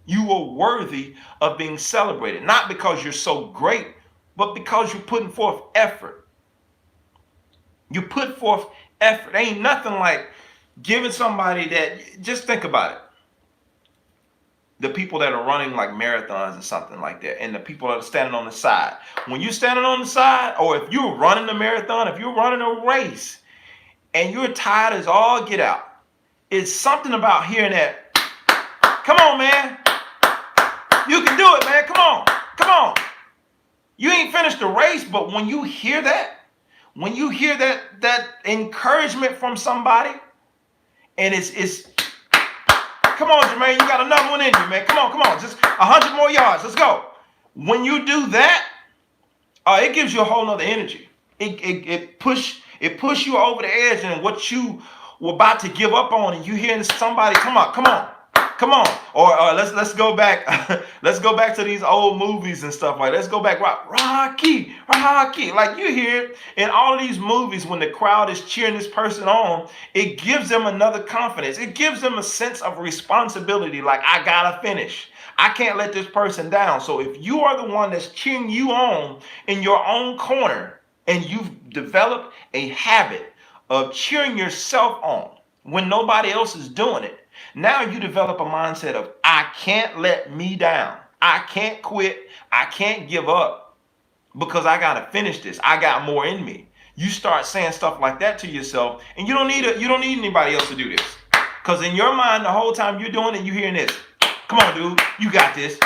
You are worthy of being celebrated, not because you're so great, but because you're putting forth effort. You put forth effort. Ain't nothing like giving somebody that, just think about it. The people that are running like marathons and something like that, and the people that are standing on the side. When you're standing on the side, or if you're running a marathon, if you're running a race, and you're tired as all get out, it's something about hearing that, come on, man. You can do it, man. Come on. Come on. You ain't finished the race, but when you hear that, that encouragement from somebody, and it's come on, Jermaine, you got another one in you, man. Come on. Just 100 more yards. Let's go. When you do that, it gives you a whole nother energy. It push you over the edge, and what you were about to give up on, and you hearing somebody, come on. Or let's go back. Let's go back to these old movies and stuff like that. Let's go back. Rocky. Like you hear it in all of these movies when the crowd is cheering this person on, it gives them another confidence. It gives them a sense of responsibility. Like, I gotta finish. I can't let this person down. So if you are the one that's cheering you on in your own corner, and you've developed a habit of cheering yourself on when nobody else is doing it, now you develop a mindset of, I can't let me down. I can't quit. I can't give up because I got to finish this. I got more in me. You start saying stuff like that to yourself, and you don't need anybody else to do this. Because in your mind, the whole time you're doing it, you're hearing this. Come on, dude. You got this.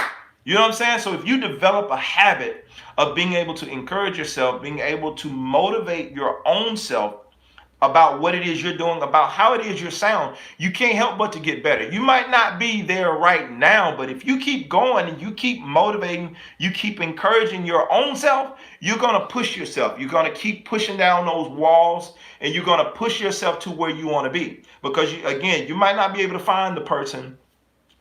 You know what I'm saying? So if you develop a habit of being able to encourage yourself, being able to motivate your own self about what it is you're doing, about how it is you sound, you can't help but to get better. You might not be there right now, but if you keep going and you keep motivating, you keep encouraging your own self, you're going to push yourself. You're going to keep pushing down those walls, and you're going to push yourself to where you want to be. Because, you might not be able to find the person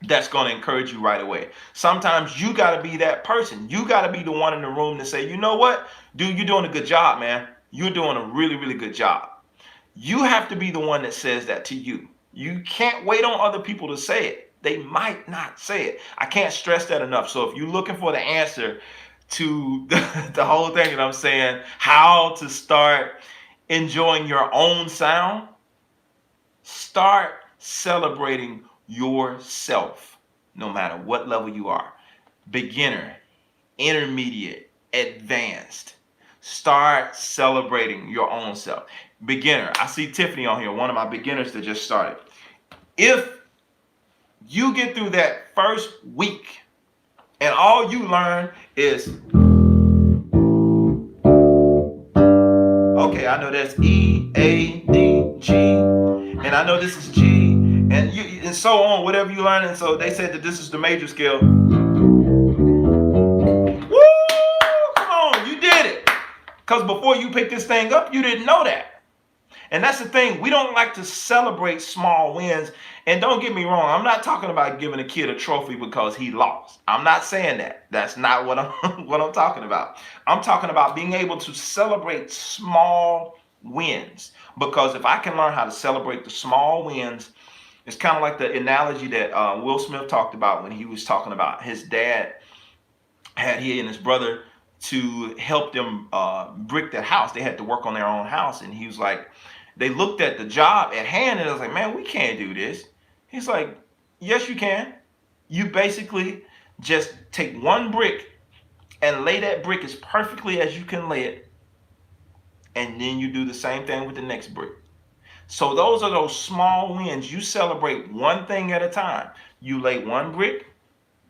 that's going to encourage you right away. Sometimes you got to be that person. You got to be the one in the room to say, you know what, dude, you're doing a good job, man. You're doing a really, really good job. You have to be the one that says that to you. You can't wait on other people to say it. They might not say it. I can't stress that enough. So if you're looking for the answer to the whole thing that I'm saying, how to start enjoying your own sound, Start celebrating yourself, no matter what level you are. Beginner, intermediate, advanced. Start celebrating your own self. Beginner. I see Tiffany on here, one of my beginners that just started. If you get through that first week and all you learn is, okay, I know that's E, A, D, G, and I know this is G, and so on, whatever you learn. And so they said that this is the major scale. Woo! Come on, you did it. Because before you picked this thing up, you didn't know that. And that's the thing. We don't like to celebrate small wins. And don't get me wrong, I'm not talking about giving a kid a trophy because he lost. I'm not saying that. That's not what I'm talking about. I'm talking about being able to celebrate small wins. Because if I can learn how to celebrate the small wins, it's kind of like the analogy that Will Smith talked about when he was talking about his dad had he and his brother to help them brick that house. They had to work on their own house. And he was like, they looked at the job at hand and it was like, man, we can't do this. He's like, yes, you can. You basically just take one brick and lay that brick as perfectly as you can lay it. And then you do the same thing with the next brick. So those are those small wins. You celebrate one thing at a time. You lay one brick,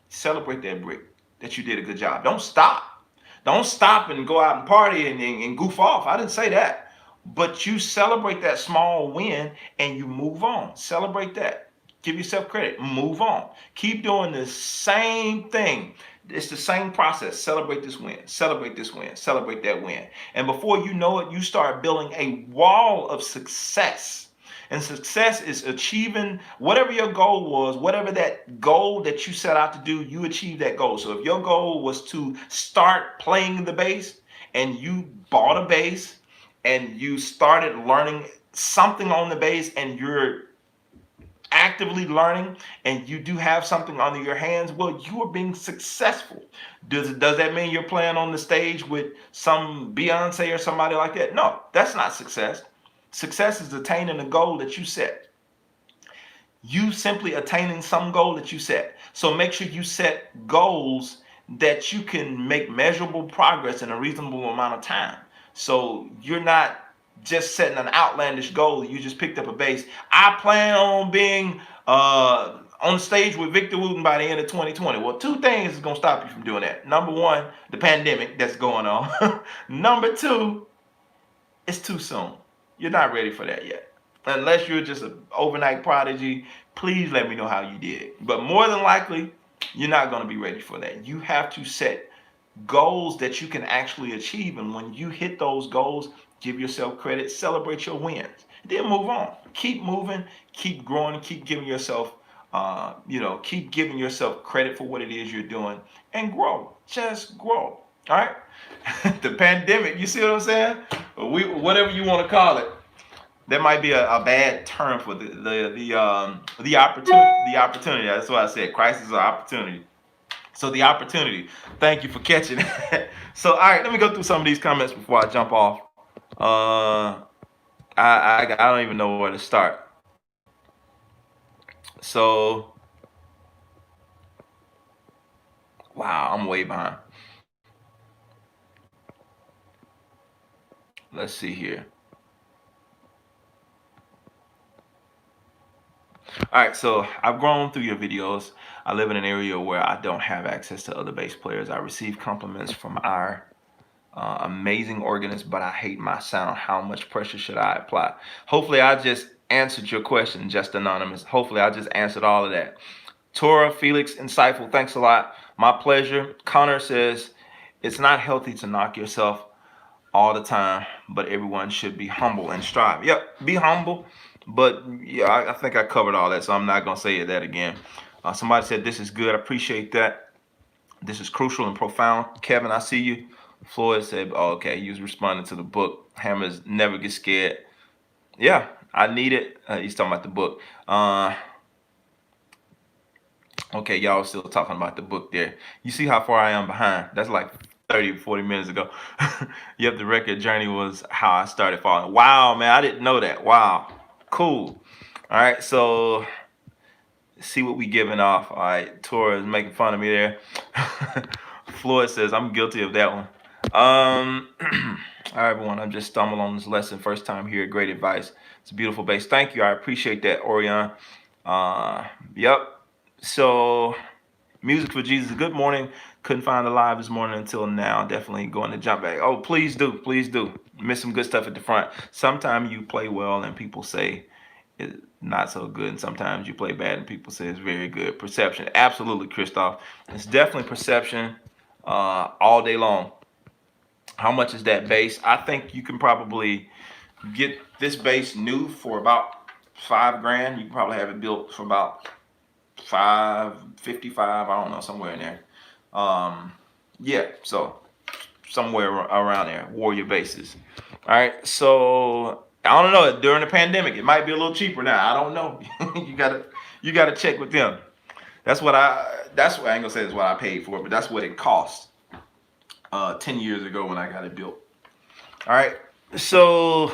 celebrate that brick that you did a good job. Don't stop. Don't stop and go out and party and goof off. I didn't say that. But you celebrate that small win and you move on. Celebrate that. Give yourself credit. Move on. Keep doing the same thing. It's the same process. Celebrate this win. Celebrate this win. Celebrate that win. And before you know it, you start building a wall of success. And success is achieving whatever your goal was, whatever that goal that you set out to do, you achieve that goal. So if your goal was to start playing the bass and you bought a bass and you started learning something on the bass and you're actively learning and you do have something under your hands, well, you are being successful. Does that mean you're playing on the stage with some Beyonce or somebody like that? No, that's not success. Success is attaining a goal that you set. You simply attaining some goal that you set. So make sure you set goals that you can make measurable progress in a reasonable amount of time. So you're not just setting an outlandish goal. You just picked up a bass. I plan on being on stage with Victor Wooten by the end of 2020. Well, two things is going to stop you from doing that. Number one, the pandemic that's going on. Number two, it's too soon. You're not ready for that yet. Unless you're just an overnight prodigy, please let me know how you did. But more than likely, you're not going to be ready for that. You have to set goals that you can actually achieve. And when you hit those goals, give yourself credit, celebrate your wins, then move on. Keep moving, keep growing, keep giving yourself, keep giving yourself credit for what it is you're doing and grow. Just grow. All right. The pandemic, you see what I'm saying? Whatever you want to call it, that might be a bad term for the opportunity. The opportunity. That's what I said. Crisis or opportunity. So the opportunity. Thank you for catching it. So all right, let me go through some of these comments before I jump off. I don't even know where to start. So wow, I'm way behind. Let's see here. All right, so I've grown through your videos. I live in an area where I don't have access to other bass players. I receive compliments from our amazing organist, but I hate my sound. How much pressure should I apply? Hopefully I just answered your question, Just Anonymous. Hopefully I just answered all of that. Tora, Felix, insightful. Thanks a lot. My pleasure. Connor says, it's not healthy to knock yourself all the time, but everyone should be humble and strive. Yep, be humble. But yeah, I think I covered all that, so I'm not going to say that again. Somebody said, this is good. I appreciate that. This is crucial and profound. Kevin, I see you. Floyd said, oh, okay, he was responding to the book. Hammers never get scared. Yeah, I need it. He's talking about the book. Okay, y'all still talking about the book there. You see how far I am behind? That's like 30, 40 minutes ago. Yep, the record journey was how I started falling. Wow, man, I didn't know that. Wow, cool. All right, so see what we giving off. All right, Tora is making fun of me there. Floyd says I'm guilty of that one. All right, everyone. I'm just stumbling on this lesson. First time here. Great advice. It's a beautiful bass. Thank you. I appreciate that, Orion. Uh, yep. So, music for Jesus. Good morning. Couldn't find the live this morning until now. Definitely going to jump back. Oh, please do. Please do. Miss some good stuff at the front. Sometimes you play well and people say it's not so good, and sometimes you play bad and people say it's very good. Perception. Absolutely, Christoph. It's definitely perception all day long. How much is that bass? I think you can probably get this bass new for about $5,000. You can probably have it built for about 555. I don't know, somewhere in there. Yeah, so somewhere around there. Warrior bases. All right, so I don't know. During the pandemic, it might be a little cheaper now. I don't know. you gotta check with them. That's what I ain't gonna say is what I paid for, but that's what it cost 10 years ago when I got it built. All right, so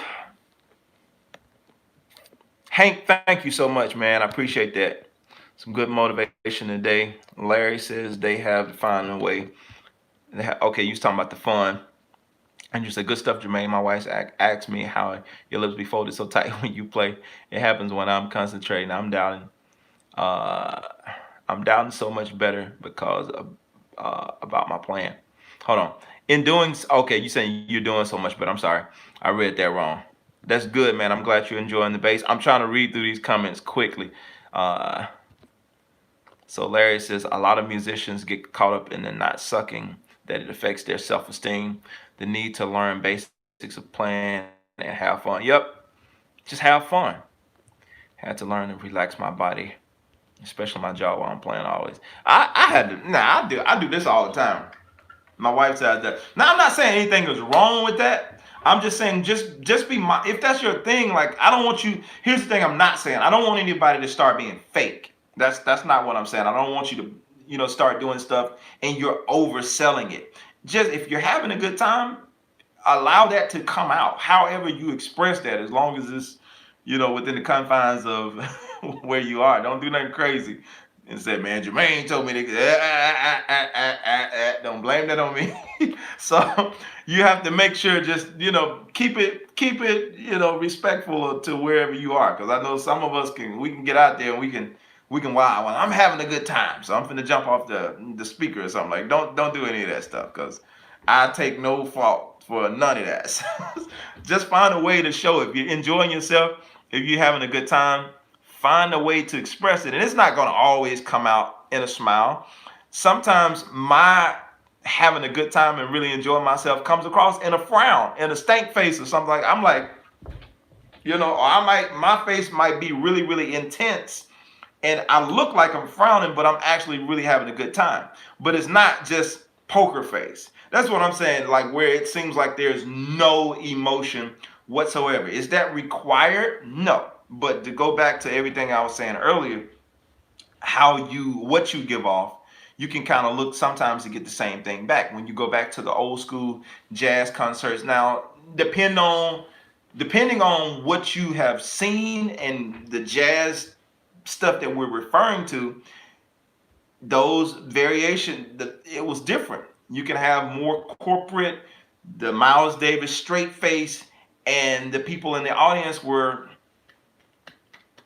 Hank, thank you so much, man. I appreciate that. Some good motivation today. Larry says they have to find a way. Okay, you was talking about the fun. And you said, good stuff, Jermaine. My wife asked me how your lips be folded so tight when you play. It happens when I'm concentrating. Uh, I'm doubting so much better because of, about my plan. Hold on. Okay, you saying you're doing so much better. I'm sorry. I read that wrong. That's good, man. I'm glad you're enjoying the bass. I'm trying to read through these comments quickly. Uh, so Larry says a lot of musicians get caught up in the not sucking, that it affects their self-esteem, the need to learn basics of playing and have fun. Yep, just have fun. Had to learn to relax my body, especially my jaw while I'm playing always. I had to, I do this all the time. My wife said that. Now I'm not saying anything is wrong with that. I'm just saying just be my, if that's your thing, like I don't want you, here's the thing I'm not saying. I don't want anybody to start being fake. That's not what I'm saying. I don't want you to, start doing stuff and you're overselling it. Just if you're having a good time, allow that to come out. However you express that, as long as it's, within the confines of where you are. Don't do nothing crazy and say, man, Jermaine told me to don't blame that on me. So you have to make sure, just keep it respectful to wherever you are, because I know some of us we can get out there and we can wow, well, I'm having a good time, so I'm finna jump off the speaker or something. Like, don't do any of that stuff, because I take no fault for none of that. Just find a way to show it. If you're enjoying yourself, if you're having a good time, find a way to express it. And it's not going to always come out in a smile. Sometimes my having a good time and really enjoying myself comes across in a frown, in a stank face or something. Like, I'm like, or my face might be really, really intense and I look like I'm frowning, but I'm actually really having a good time. But it's not just poker face. That's what I'm saying, like where it seems like there's no emotion whatsoever. Is that required? No. But to go back to everything I was saying earlier, what you give off, you can kind of look sometimes to get the same thing back. When you go back to the old school jazz concerts, now depending on what you have seen and the jazz stuff that we're referring to, those variation, it was different. You can have more corporate, the Miles Davis straight face, and the people in the audience were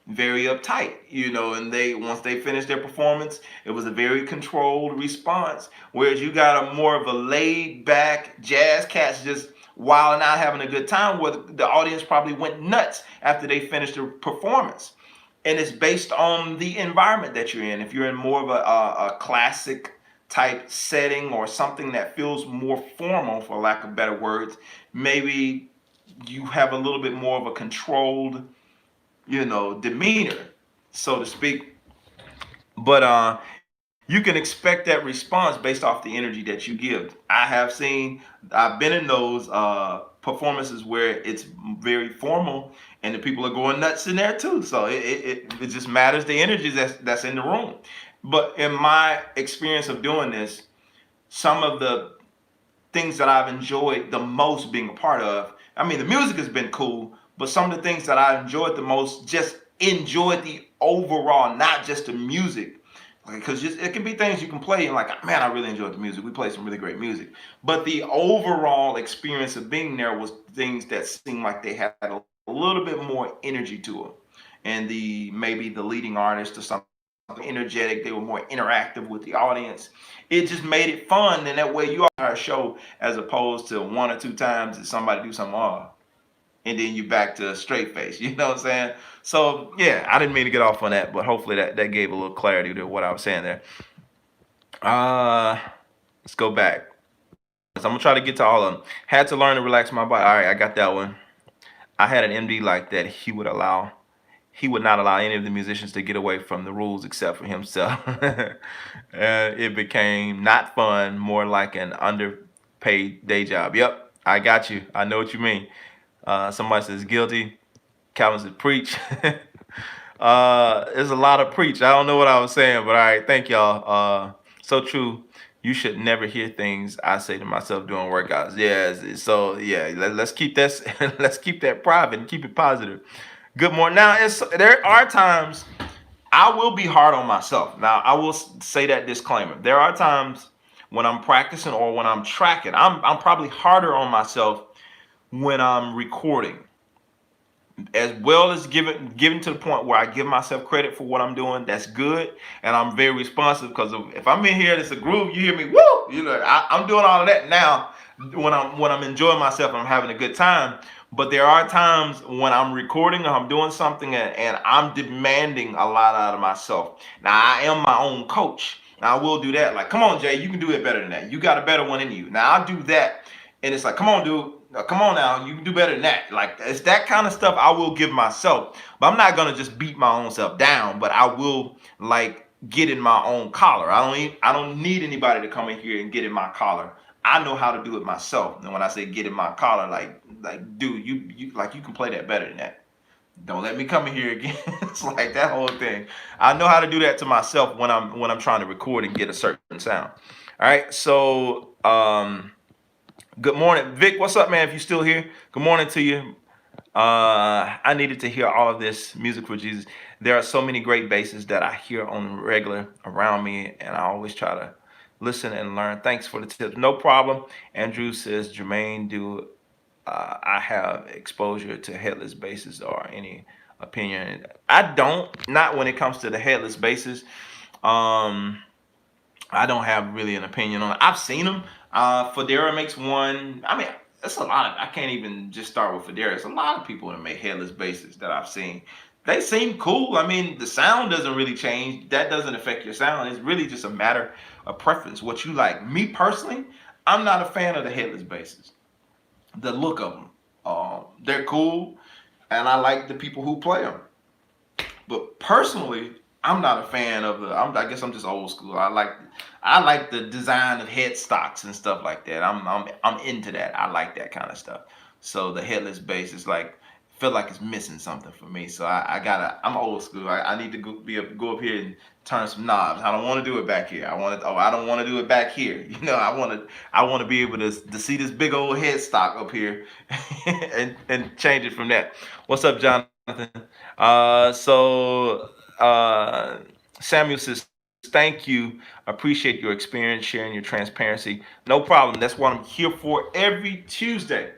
very uptight, and once they finished their performance, it was a very controlled response. Whereas you got a more of a laid back jazz cats just wilding out, having a good time, where the audience probably went nuts after they finished the performance. And it's based on the environment that you're in. If you're in more of a classic type setting or something that feels more formal, for lack of better words, maybe you have a little bit more of a controlled, demeanor, so to speak. But you can expect that response based off the energy that you give. I've been in those performances where it's very formal and the people are going nuts in there too. So it just matters the energy that's in the room. But in my experience of doing this, some of the things that I've enjoyed the most being a part of, I mean, the music has been cool, but some of the things that I enjoyed the most, just enjoyed the overall, not just the music. Because it can be things you can play and like, man, I really enjoyed the music. We played some really great music. But the overall experience of being there was things that seemed like they had a little bit more energy to them. And maybe the leading artist or something energetic, they were more interactive with the audience. It just made it fun, and that way you are a show as opposed to one or two times that somebody do something off and then you back to a straight face. You know what I'm saying? So yeah, I didn't mean to get off on that, but hopefully that gave a little clarity to what I was saying there. Let's go back. So I'm gonna try to get to all of them. Had to learn to relax my body. All right, I got that one. I had an MD like that. He would not allow any of the musicians to get away from the rules except for himself. It became not fun, more like an underpaid day job. Yep, I got you. I know what you mean. Somebody says guilty. Calvin says preach. There's a lot of preach. I don't know what I was saying, but all right, thank y'all. So true. You should never hear things I say to myself doing workouts. Yeah, so yeah, let's keep that let's keep that private and keep it positive. Good morning. Now, there are times I will be hard on myself. Now, I will say that disclaimer. There are times when I'm practicing or when I'm tracking. I'm probably harder on myself when I'm recording, as well as giving to the point where I give myself credit for what I'm doing. That's good, and I'm very responsive because if I'm in here, it's a groove. You hear me? Woo! You know, I'm doing all of that now. When I'm enjoying myself, and I'm having a good time. But there are times when I'm recording or I'm doing something and I'm demanding a lot out of myself. Now I am my own coach. Now I will do that. Like, come on, Jay, you can do it better than that. You got a better one in you. Now I'll do that, and it's like, come on, dude. Come on now, you can do better than that. Like, it's that kind of stuff I will give myself. But I'm not gonna just beat my own self down, but I will like get in my own collar. I don't need anybody to come in here and get in my collar. I know how to do it myself. And when I say get in my collar, like dude, you like you can play that better than that. Don't let me come in here again. It's like that whole thing. I know how to do that to myself when I'm trying to record and get a certain sound. All right, so good morning, Vic. What's up, man? If you're still here, good morning to you. I needed to hear all of this music for Jesus. There are so many great basses that I hear on regular around me, and I always try to listen and learn. Thanks for the tips. No problem. Andrew says, Jermaine, do I have exposure to headless basses or any opinion? I don't. Not when it comes to the headless basses. Um, I don't have really an opinion on it. I've seen them. Federa makes one. I mean, that's a lot. I can't even just start with Federa. It's a lot of people that make headless basses that I've seen. They seem cool. I mean, the sound doesn't really change. That doesn't affect your sound. It's really just a matter of preference, what you like. Me personally, I'm not a fan of the headless basses. The look of them, they're cool, and I like the people who play them. But personally, I'm not a fan of I guess I'm just old school. I like the design of headstocks and stuff like that. I'm into that. I like that kind of stuff. So the headless bass is like feel like it's missing something for me. So I'm old school. I need to go up here and turn some knobs. I don't want to do it back here. I don't want to do it back here. You know, I want to be able to see this big old headstock up here and change it from that. What's up, Jonathan? So Samuel says, thank you. Appreciate your experience, sharing your transparency. No problem. That's what I'm here for every Tuesday.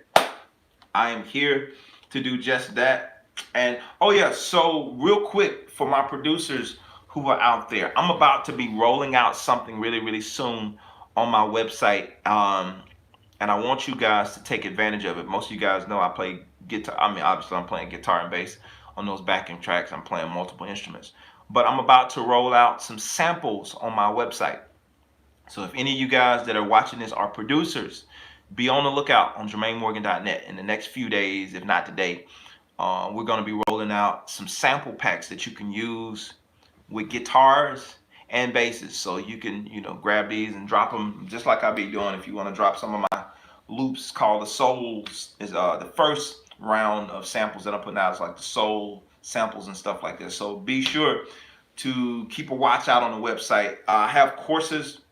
I am here to do just that. And oh yeah, so real quick for my producers who are out there, I'm about to be rolling out something really, really soon on my website. And I want you guys to take advantage of it. Most of you guys know I play guitar. I mean, obviously I'm playing guitar and bass on those backing tracks. I'm playing multiple instruments. But I'm about to roll out some samples on my website. So if any of you guys that are watching this are producers, be on the lookout on JermaineMorgan.net in the next few days, if not today. We're going to be rolling out some sample packs that you can use with guitars and basses. So you can, grab these and drop them just like I'll be doing. If you want to drop some of my loops called the souls, is the first round of samples that I'm putting out is like the soul samples and stuff like this. So be sure to keep a watch out on the website. I have courses,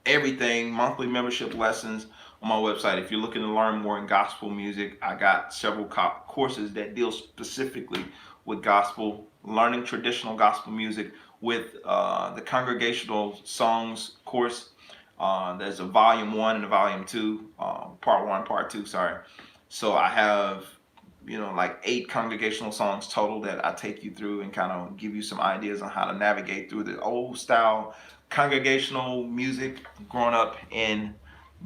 everything, monthly membership lessons on my website. If you're looking to learn more in gospel music, I got several courses that deal specifically with gospel, learning traditional gospel music with the congregational songs course. There's a volume 1 and a volume 2, part 1, part 2, sorry. So I have, like 8 congregational songs total that I take you through and kind of give you some ideas on how to navigate through the old style congregational music growing up in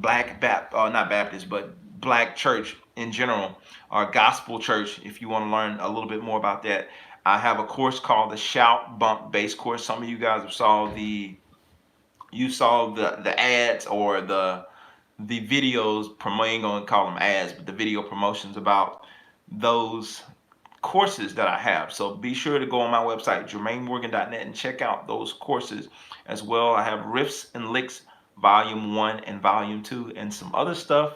not Baptist, but black church in general, or gospel church. If you want to learn a little bit more about that, I have a course called the Shout Bump Bass course. Some of you guys have saw the ads or the videos. I ain't gonna call them ads, but the video promotions about those courses that I have. So be sure to go on my website, jermainemorgan.net, and check out those courses as well. I have Riffs and Licks Volume 1 and Volume 2 and some other stuff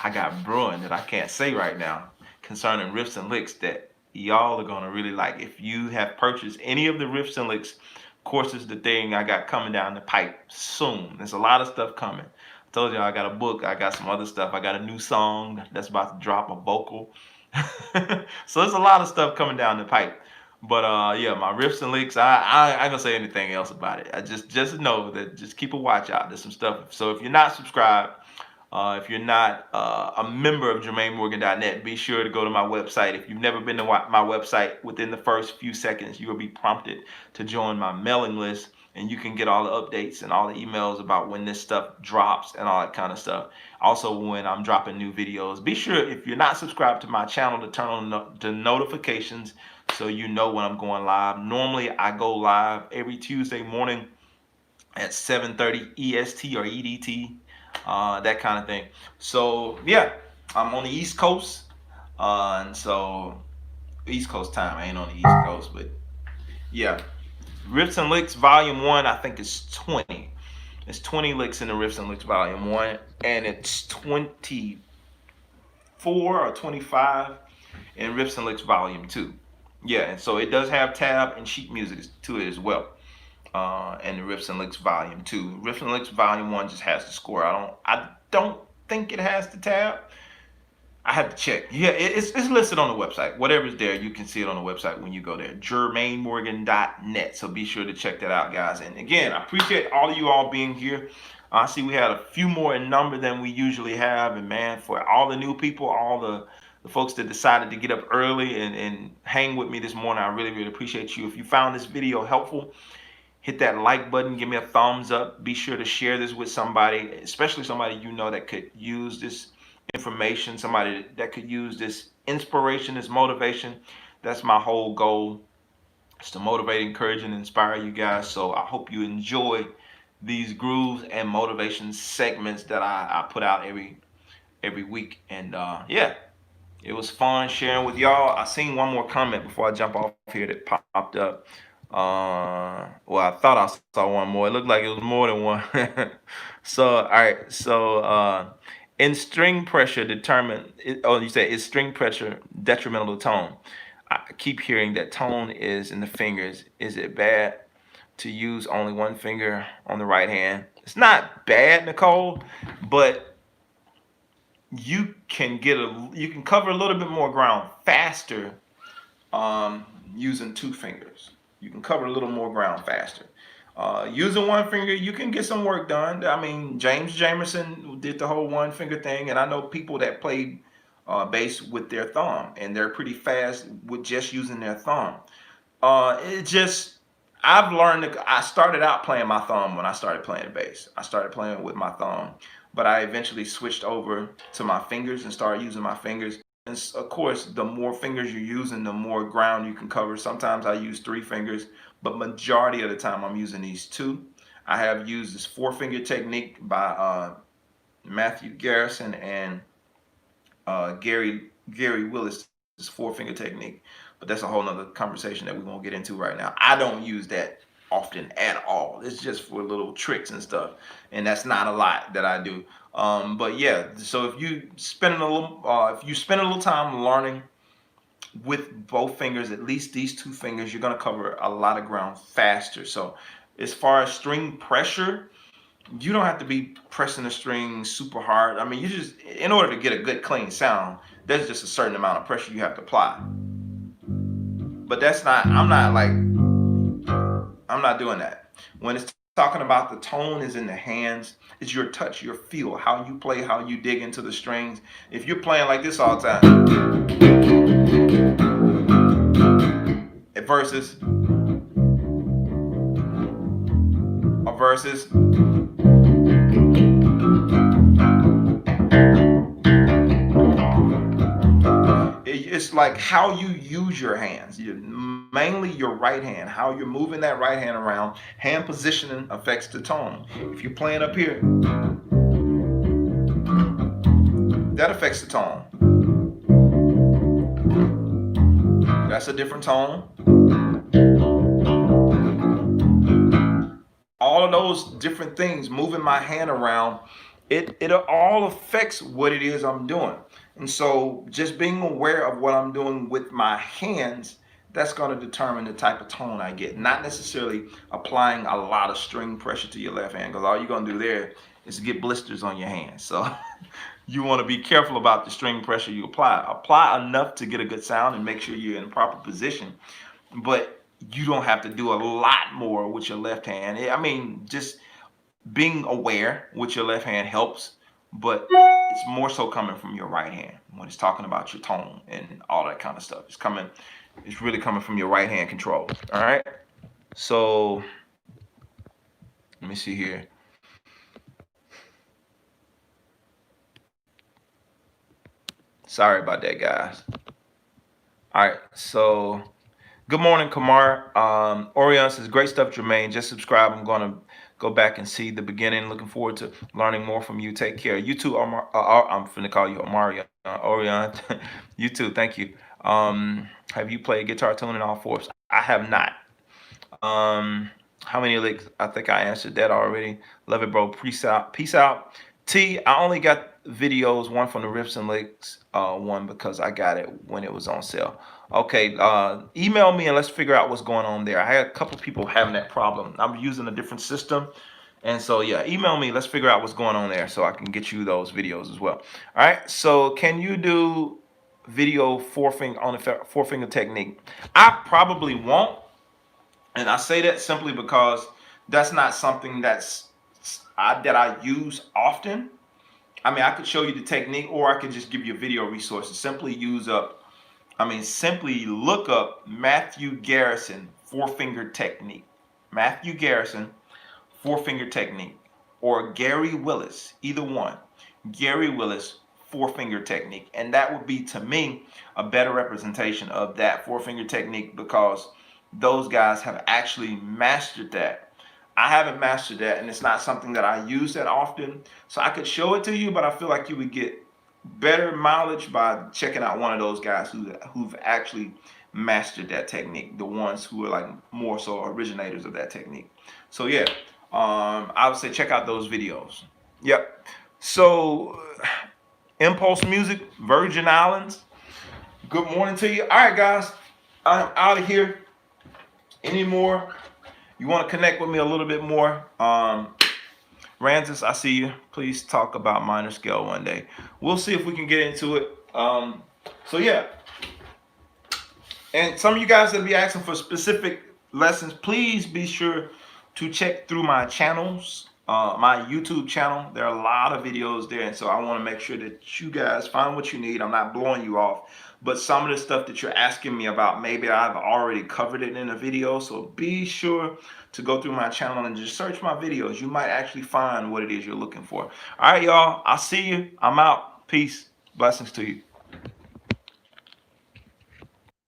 I got brewing that I can't say right now concerning Riffs and Licks that y'all are going to really like. If you have purchased any of the Riffs and Licks courses, the thing I got coming down the pipe soon. There's a lot of stuff coming. I told you I got a book. I got some other stuff. I got a new song that's about to drop, a vocal. So there's a lot of stuff coming down the pipe. But yeah, my Riffs and Licks, I ain't gonna say anything else about it. I just know that, just keep a watch out. There's some stuff. So if you're not subscribed, if you're not a member of JermaineMorgan.net, be sure to go to my website. If you've never been to my website, within the first few seconds, you will be prompted to join my mailing list, and you can get all the updates and all the emails about when this stuff drops and all that kind of stuff. Also, when I'm dropping new videos, be sure, if you're not subscribed to my channel, to turn on the notifications so you know when I'm going live. Normally, I go live every Tuesday morning at 7:30 EST or EDT, that kind of thing. So yeah, I'm on the East Coast, and so East Coast time. I ain't on the East Coast, but yeah. Riffs and Licks Volume 1, I think it's 20. It's 20 licks in the Riffs and Licks Volume 1, and it's 24 or 25 in Riffs and Licks Volume 2. Yeah, and so it does have tab and sheet music to it as well. And the Riffs and Licks Volume 2. Riffs and Licks Volume 1 just has the score. I don't think it has the tab. I have to check. Yeah, it's listed on the website. Whatever's there, you can see it on the website when you go there. JermaineMorgan.net. So be sure to check that out, guys. And again, I appreciate all of you all being here. I see we had a few more in number than we usually have. And man, for all the new people, all the folks that decided to get up early and hang with me this morning, I really, really appreciate you. If you found this video helpful, hit that like button, give me a thumbs up. Be sure to share this with somebody, especially somebody you know that could use this information, somebody that could use this inspiration, this motivation. That's my whole goal, is to motivate, encourage, and inspire you guys. So I hope you enjoy these grooves and motivation segments that I put out every week. And yeah, it was fun sharing with y'all. I seen one more comment before I jump off here that popped up. Well, I thought I saw one more. It looked like it was more than one. So, all right. So, in string pressure you say, is string pressure detrimental to tone? I keep hearing that tone is in the fingers. Is it bad to use only one finger on the right hand? It's not bad, Nicole, but you can cover a little bit more ground faster using 2 fingers. You can cover a little more ground faster. Using one finger, you can get some work done. I mean, James Jamerson did the whole one finger thing, and I know people that played bass with their thumb, and they're pretty fast with just using their thumb. I've learned I started out playing my thumb when I started playing bass. I started playing with my thumb, but I eventually switched over to my fingers and started using my fingers. And of course, the more fingers you're using, the more ground you can cover. Sometimes I use 3 fingers, but majority of the time I'm using these 2. I have used this 4-finger technique by Matthew Garrison and Gary Willis, this 4-finger technique. But that's a whole nother conversation that we won't get into right now. I don't use that often at all. It's just for little tricks and stuff, and that's not a lot that I do. But yeah, so if you spend a little time learning with both fingers, at least these 2 fingers, you're gonna cover a lot of ground faster. So as far as string pressure, you don't have to be pressing the string super hard. I mean, you just, in order to get a good clean sound, there's just a certain amount of pressure you have to apply. but that's not, I'm not doing that. When it's talking about the tone is in the hands, it's your touch, your feel, how you play, how you dig into the strings. If you're playing like this all the time, versus versus it's like how you use your hands, mainly your right hand, how you're moving that right hand around. Hand positioning affects the tone. If you're playing up here, that affects the tone. That's a different tone. All of those different things, moving my hand around, it all affects what it is I'm doing. And so just being aware of what I'm doing with my hands, that's going to determine the type of tone I get. Not necessarily applying a lot of string pressure to your left hand, because all you're going to do there is get blisters on your hands. So you want to be careful about the string pressure you apply. Apply enough to get a good sound and make sure you're in proper position. But you don't have to do a lot more with your left hand. I mean, just being aware with your left hand helps, but it's more so coming from your right hand when it's talking about your tone and all that kind of stuff. It's really coming from your right hand control. All right. So let me see here. Sorry about that, guys. All right. So good morning, Kamar. Orion says, great stuff, Jermaine. Just subscribe. I'm going to go back and see the beginning. Looking forward to learning more from you. Take care. You too, Omar. I'm finna call you Omarion. Orion. You too. Thank you. Have you played guitar tune in all fours? I have not. How many licks? I think I answered that already. Love it, bro. Peace out. Peace out. T, I only got videos, one from the Riffs and Licks, one because I got it when it was on sale. Okay, email me and let's figure out what's going on there. I had a couple people having that problem. I'm using a different system. And so, yeah, email me. Let's figure out what's going on there so I can get you those videos as well. All right, so can you do video on the four finger technique? I probably won't. And I say that simply because that's not something that I use often. I mean, I could show you the technique, or I could just give you video resources. Simply look up Matthew Garrison four finger technique. Matthew Garrison four finger technique, or Gary Willis, either one. Gary Willis four finger technique, and that would be, to me, a better representation of that four finger technique, because those guys have actually mastered that. I haven't mastered that, and it's not something that I use that often. So I could show it to you, but I feel like you would get better mileage by checking out one of those guys who've actually mastered that technique, the ones who are like more so originators of that technique. So yeah, I would say check out those videos. Yep. So Impulse Music, Virgin Islands, good morning to you. All right, guys, I'm out of here. Any more? You want to connect with me a little bit more? Rancis, I see you. Please talk about minor scale one day. We'll see if we can get into it. So yeah. And some of you guys that'll be asking for specific lessons, please be sure to check through my channels, my YouTube channel. There are a lot of videos there, and so I want to make sure that you guys find what you need. I'm not blowing you off, but some of the stuff that you're asking me about, maybe I've already covered it in a video. So be sure to go through my channel and just search my videos. You might actually find what it is you're looking for. All right, y'all. I'll see you. I'm out. Peace. Blessings to you.